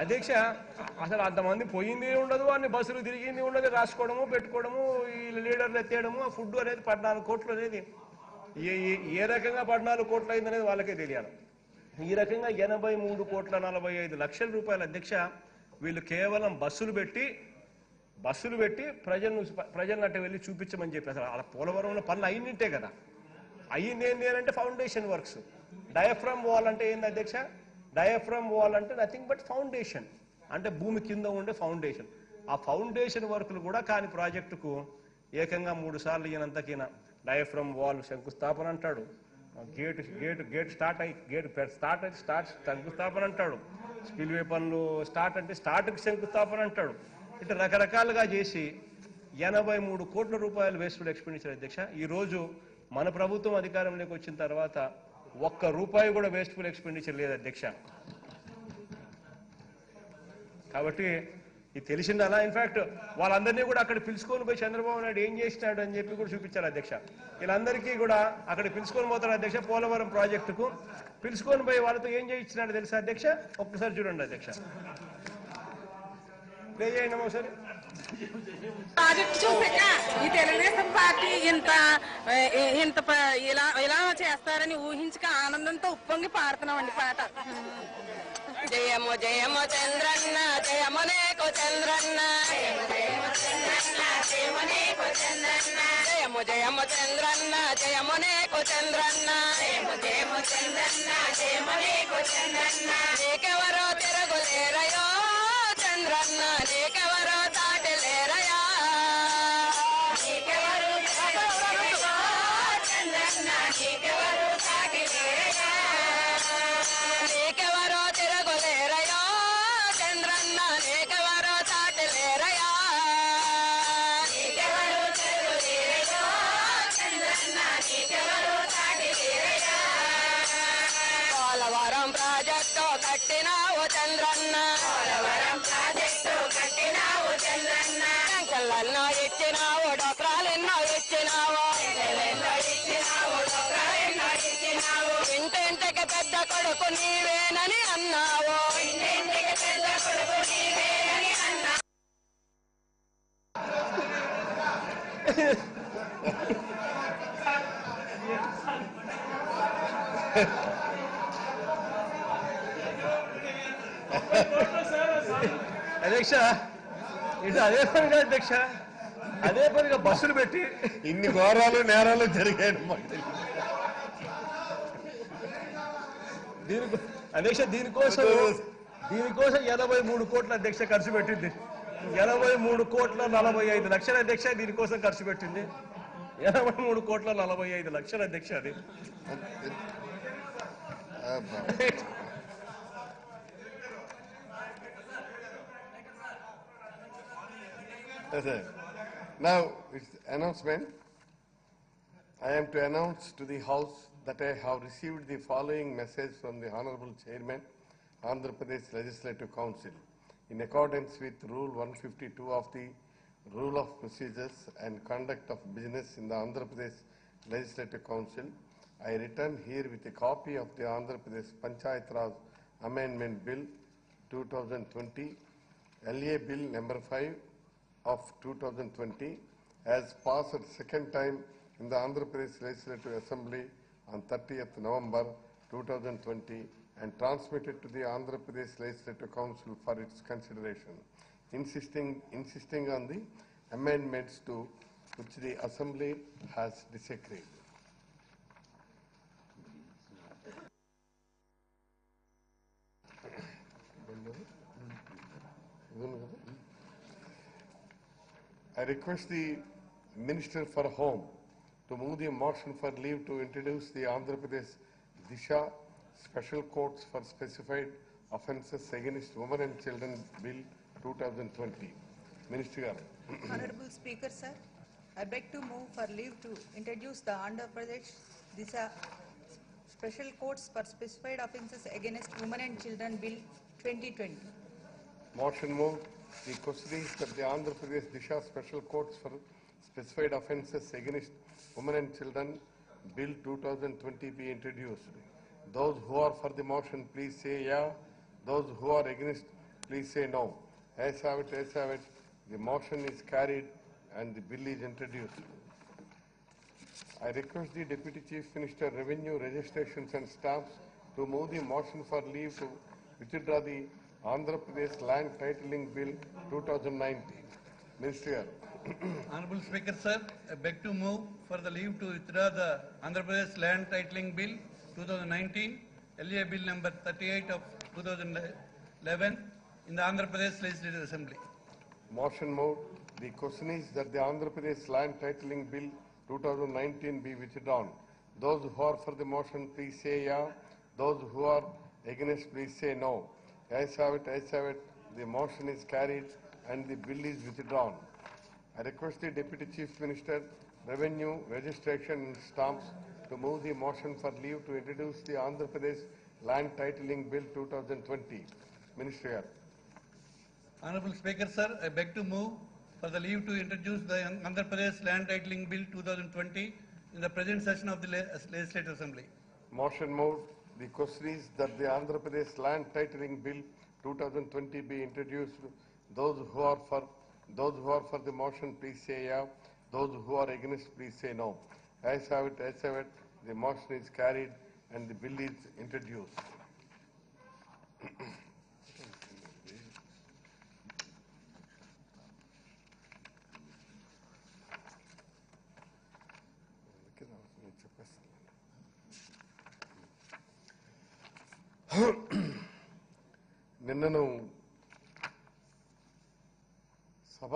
అధ్యక్ష. అసలు అంతమంది పోయింది ఉండదు, అన్ని బస్సులు తిరిగింది ఉండదు, రాసుకోవడము పెట్టుకోవడము, ఈ లీడర్లు ఎత్తేయడము, ఆ ఫుడ్ అనేది 14 కోట్లు అనేది ఏ రకంగా 14 కోట్లు అయిందనేది వాళ్ళకే తెలియాలి. ఈ రకంగా 83,45,00,000 రూపాయలు అధ్యక్ష వీళ్ళు కేవలం బస్సులు పెట్టి ప్రజలను అట్ట వెళ్ళి చూపించమని చెప్పి. అసలు అలా పోలవరంలో పనులు అయిందంటే కదా, అయ్యింది ఏంటి అంటే ఫౌండేషన్ వర్క్స్. డయాఫ్రమ్ వాల్ అంటే ఏంది అధ్యక్ష? డయాఫ్రమ్ వాల్ అంటే నథింగ్ బట్ ఫౌండేషన్, అంటే భూమి కింద ఉండే ఫౌండేషన్. ఆ ఫౌండేషన్ వర్కులు కూడా కాని ప్రాజెక్టుకు ఏకంగా 3 సార్లు ఈయనంతకిన డయాఫ్రమ్ వాల్ శంకుస్థాపన అంటాడు, గేట్ స్టార్ట్ శంకుస్థాపన అంటాడు, స్పిల్వే పనులు స్టార్ట్కి శంకుస్థాపన అంటాడు. ఇట్లా రకరకాలుగా చేసి 83 కోట్ల రూపాయలు వేస్ట్ఫుల్ ఎక్స్పెండిచర్ అధ్యక్ష. ఈ రోజు మన ప్రభుత్వం అధికారంలోకి వచ్చిన తర్వాత 1 రూపాయి కూడా వేస్ట్ఫుల్ ఎక్స్పెండిచర్ లేదు అధ్యక్ష. కాబట్టి ఇది తెలిసింది అలా. ఇన్ఫాక్ట్ వాళ్ళందరినీ కూడా అక్కడ పిలుచుకొని పోయి చంద్రబాబు నాయుడు ఏం చేసినాడు అని చెప్పి కూడా చూపించారు అధ్యక్ష. వీళ్ళందరికీ కూడా అక్కడ పిలుచుకొని పోతారు అధ్యక్ష. పోలవరం ప్రాజెక్టుకు పిలుచుకొని పోయి వాళ్ళతో ఏం చేయించినాడు తెలుసా అధ్యక్ష? ఒక్కసారి చూడండి అధ్యక్ష, ప్లే చేయండి ఒకసారి. ప్రాజెక్ట్ చూసాక ఈ తెలుగుదేశం పార్టీ ఇంత ఇలా చేస్తారని ఊహించక ఆనందంతో ఉప్పొంగి పాడుతున్నామండి పాట. జయము జయము చంద్రన్న, జయము నీకు చంద్రన్న, జయము జయము చంద్రన్న, జయము నీకు చంద్రన్న, జయము జయము చంద్రన్న, జయము నీకు చంద్రన్న, జయము జయము చంద్రన్న, జయము నీకు చంద్రన్న. నీకెవరో తిరుగులేరయో చంద్రన్న, నీకెవరో తాటలేరయా, నీకెవరు చంద్రన్న, నీకెవరు తాటలేరయా, నీకెవరో తిరుగులేరయో చంద్రన్న, నీకెవరో తాటలేరయా, నీకెవరు తిరుగులేరయో చంద్రన్న, నీకెవరు తాటలేరయా. పోలవరం ప్రాజెక్టు కట్టినావు చంద్రన్న, పోలవరం ప్రాజెక్టు కట్టినావు చంద్రన్న, సంకలన్నో ఇచ్చినావు, డోక్రాలెన్నో ఇచ్చినావు, ఇంటింటికి పెద్ద కొడుకు నీవేనని అన్నావు, ఇంటింటికి పెద్ద కొడుకు నీవేనని అన్నావు. అధ్యక్ష ఇటు అదే పనిగా అధ్యక్ష, అదే పనిగా బస్సులు పెట్టి ఇన్ని ఘోరాలు నేరాలు జరిగాయి అధ్యక్ష. దీనికోసం 83 కోట్ల అధ్యక్ష ఖర్చు పెట్టింది. 83,45,00,000 అధ్యక్ష దీనికోసం ఖర్చు పెట్టింది. 83,45,00,000 అధ్యక్ష. అది Now, it's announcement. I am to announce to the House that I have received the following message from the Honorable Chairman, Andhra Pradesh Legislative Council. In accordance with Rule 152 of the Rule of Procedures and Conduct of Business in the Andhra Pradesh Legislative Council, I return here with a copy of the Andhra Pradesh Panchayat Raj Amendment Bill 2020, LA Bill number 5 of 2020, as passed second time in the Andhra Pradesh Legislative Assembly on 30th November 2020 and transmitted to the Andhra Pradesh Legislative Council for its consideration, insisting on the amendments to which the Assembly has disagreed. I request the Minister for Home to move the motion for leave to introduce the Andhra Pradesh Disha Special Courts for Specified Offences Against Women and Children Bill 2020. Minister garu. Honorable Speaker, sir, I beg to move for leave to introduce the Andhra Pradesh Disha Special Courts for Specified Offences Against Women and Children Bill 2020. Motion moved. The question is that the Andhra Pradesh Disha Special Courts for Specified Offences Against Women and Children Bill 2020 be introduced. Those who are for the motion, please say yeah. Those who are against, please say no. As have it, as have it. The motion is carried and the bill is introduced. I request the Deputy Chief Minister, Revenue, Registrations and Stamps to move the motion for leave to withdraw the Andhra Pradesh Land Titling Bill 2019. Minister. Honorable Speaker, sir, I beg to move for the leave to withdraw the Andhra Pradesh Land Titling Bill 2019, LA Bill number 38 of 2011 in the Andhra Pradesh Legislative Assembly. Motion moved. The question is that the Andhra Pradesh Land Titling Bill 2019 be withdrawn. Those who are for the motion, please say yeah. Those who are against, please say no. As have it, as have it. The motion is carried and the bill is withdrawn. I request the Deputy Chief Minister, Revenue, Registration and Stamps to move the motion for leave to introduce the Andhra Pradesh Land Titling Bill 2020. Minister. Honorable Speaker, sir, I beg to move for the leave to introduce the Andhra Pradesh Land Titling Bill 2020 in the present session of the Legislative Assembly. Motion moved. The question is that the Andhra Pradesh Land Titling Bill 2020 be introduced. Those who are for the motion, please say yeah. Those who are against, please say no. As have it, as have it. The motion is carried and the bill is introduced. నిన్నను సభ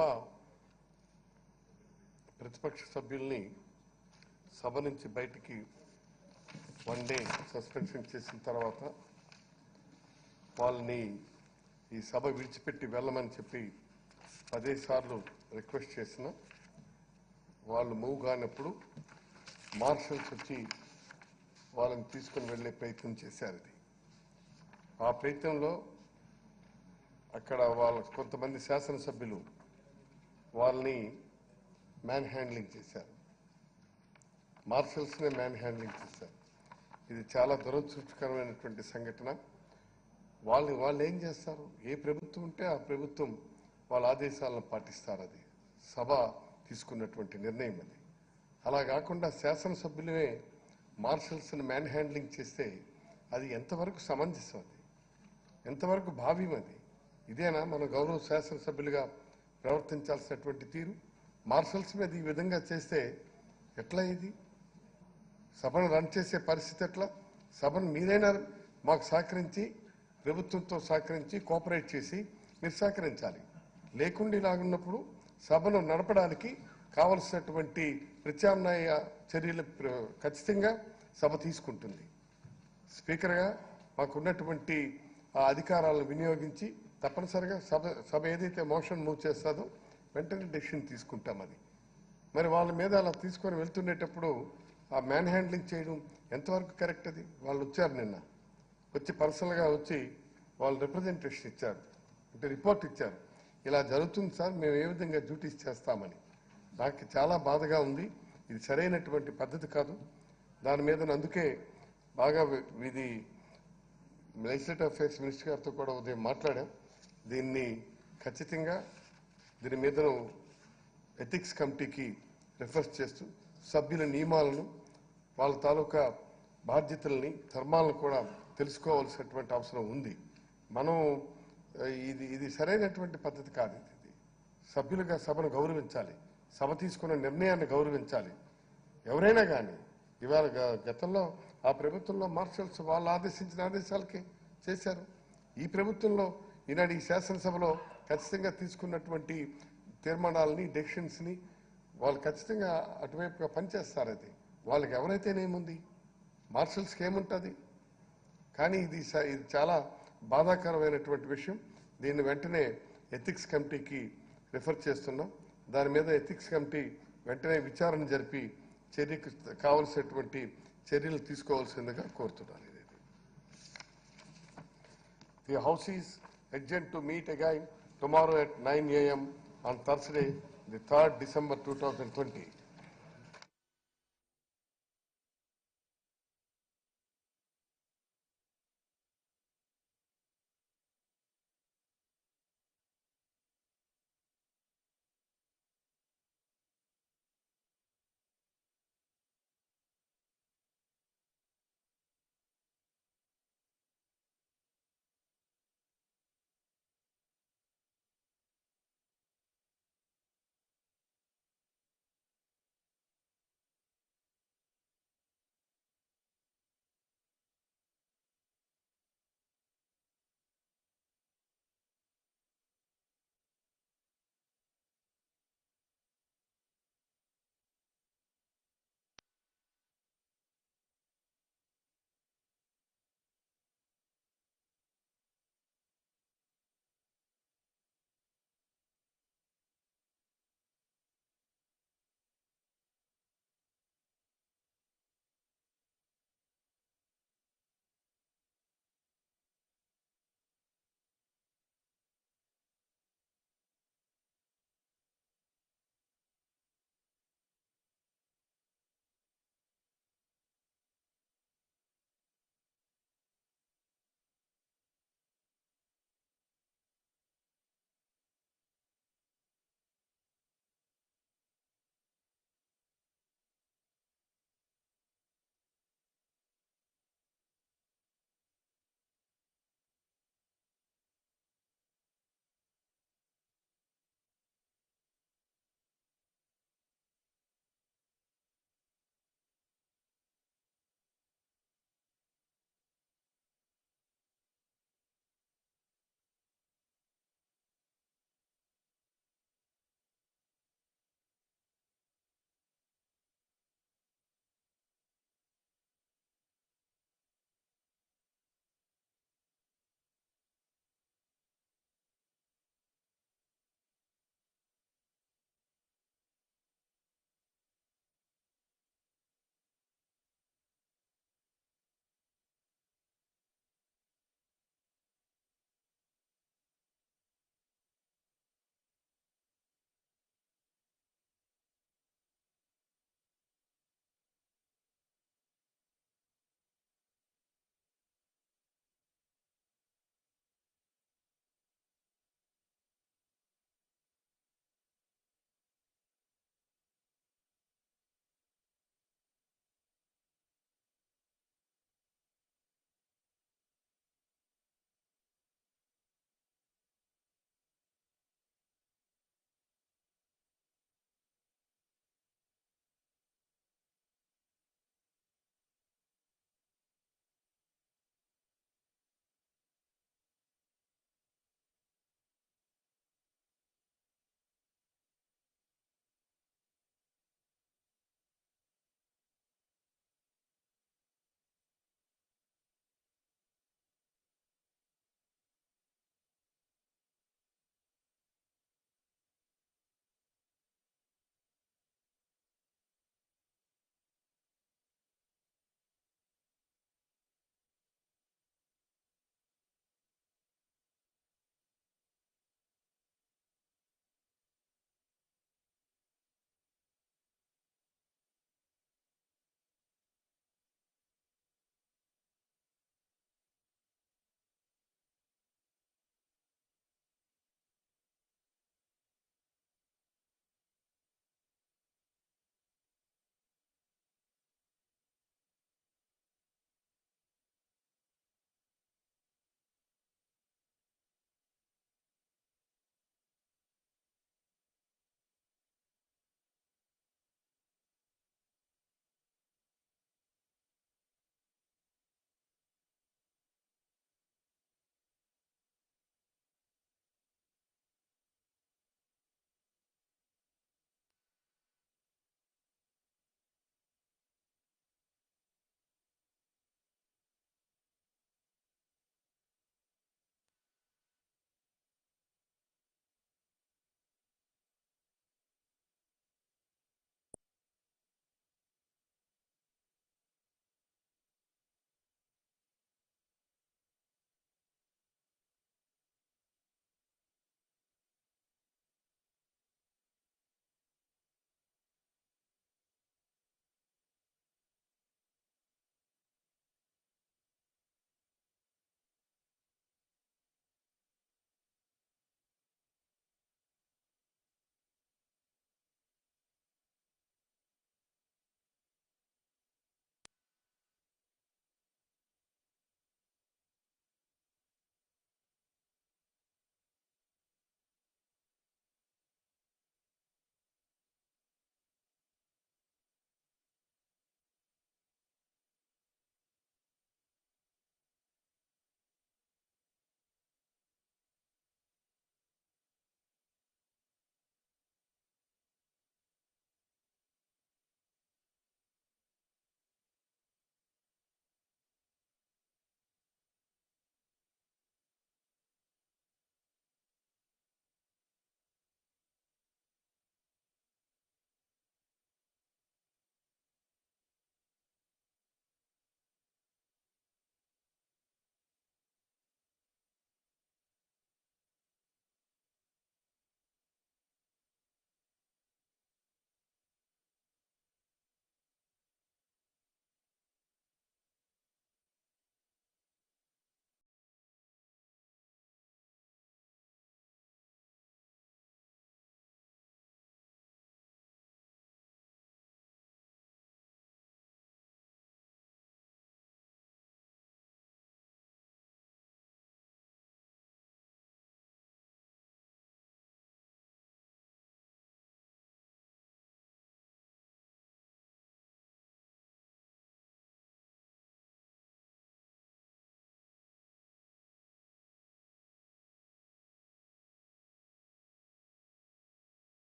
ప్రతిపక్ష సభ్యుల్ని సభ నుంచి బయటికి 1 day suspension చేసిన తర్వాత వాళ్ళని ఈ సభ విడిచిపెట్టి వెళ్ళమని చెప్పి 10 సార్లు రిక్వెస్ట్ చేసిన వాళ్ళు మూవ్ కానప్పుడు మార్షల్స్ వచ్చి వాళ్ళని తీసుకుని వెళ్ళే ప్రయత్నం చేశారు. ఆ ప్రయత్నంలో అక్కడ వాళ్ళ కొంతమంది శాసనసభ్యులు వాళ్ళని మ్యాన్ హ్యాండ్లింగ్ చేశారు. మార్షల్స్నే మ్యాన్ హ్యాండ్లింగ్ చేశారు. ఇది చాలా దురదృష్టకరమైనటువంటి సంఘటన. వాళ్ళు ఏం చేస్తారు? ఏ ప్రభుత్వం ఉంటే ఆ ప్రభుత్వం వాళ్ళ ఆదేశాలను పాటిస్తారు. అది సభ తీసుకున్నటువంటి నిర్ణయం. అది అలా కాకుండా శాసనసభ్యులే మార్షల్స్ని మ్యాన్ హ్యాండ్లింగ్ చేస్తే అది ఎంతవరకు సమంజసం? అది ఎంతవరకు భావ్యం? అది ఇదేనా మన గౌరవ శాసనసభ్యులుగా ప్రవర్తించాల్సినటువంటి తీరు? మార్షల్స్ మీద ఈ విధంగా చేస్తే ఎట్లా? ఇది సభను రన్ చేసే పరిస్థితి ఎట్లా? సభను మీరైనా మాకు సహకరించి, ప్రభుత్వంతో సహకరించి, కోఆపరేట్ చేసి మీరు సహకరించాలి. లేకుండా ఇలాగున్నప్పుడు సభను నడపడానికి కావలసినటువంటి ప్రత్యామ్నాయ చర్యలు ఖచ్చితంగా సభ తీసుకుంటుంది. స్పీకర్గా మాకున్నటువంటి ఆ అధికారాలను వినియోగించి తప్పనిసరిగా సభ ఏదైతే మోషన్ మూవ్ చేస్తుందో వెంటనే డెసిషన్ తీసుకుంటాం. అది మరి వాళ్ళ మీద అలా తీసుకొని వెళ్తుండేటప్పుడు ఆ మ్యాన్ హ్యాండ్లింగ్ చేయడం ఎంతవరకు కరెక్ట్? అది వాళ్ళు వచ్చారు, నిన్న వచ్చి పర్సనల్గా వచ్చి వాళ్ళు రిప్రజెంటేషన్ ఇచ్చారు, అంటే రిపోర్ట్ ఇచ్చారు. ఇలా జరుగుతుంది సార్, మేము ఏ విధంగా డ్యూటీస్ చేస్తామని. నాకు చాలా బాధగా ఉంది. ఇది సరైనటువంటి పద్ధతి కాదు. దాని మీద అందుకే బాగా ఇది లెజిస్లేటివ్ అఫైర్స్ మినిస్టర్ గారితో కూడా ఉదయం మాట్లాడాం. దీన్ని ఖచ్చితంగా దీని మీద ఎథిక్స్ కమిటీకి రిఫర్ చేస్తూ సభ్యుల నియమాలను, వాళ్ళ తాలూకా బాధ్యతల్ని ధర్మాలను కూడా తెలుసుకోవాల్సినటువంటి అవసరం ఉంది. మనం ఇది సరైనటువంటి పద్ధతి కాదు. ఇది సభ్యులుగా సభను గౌరవించాలి, సభ తీసుకున్న నిర్ణయాన్ని గౌరవించాలి. ఎవరైనా కానీ ఇవాళ గతంలో ఆ ప్రభుత్వంలో మార్షల్స్ వాళ్ళు ఆదేశించిన ఆదేశాలకి చేశారు. ఈ ప్రభుత్వంలో ఈనాడు ఈ శాసనసభలో ఖచ్చితంగా తీసుకున్నటువంటి తీర్మానాలని డెసిషన్స్ని వాళ్ళు ఖచ్చితంగా అటువైపుగా పనిచేస్తారు. అది వాళ్ళకి ఎవరైతేనేముంది, మార్షల్స్కి ఏముంటుంది. కానీ ఇది చాలా బాధాకరమైనటువంటి విషయం. దీన్ని వెంటనే ఎథిక్స్ కమిటీకి రిఫర్ చేస్తున్నాం. దాని మీద ఎథిక్స్ కమిటీ వెంటనే విచారణ జరిపి చర్యకు కావలసినటువంటి చర్యలు తీసుకోవాల్సిందిగా కోరుతున్నాను. The House is adjourned to meet again tomorrow at 9 a.m. on Thursday, the 3rd December 2020.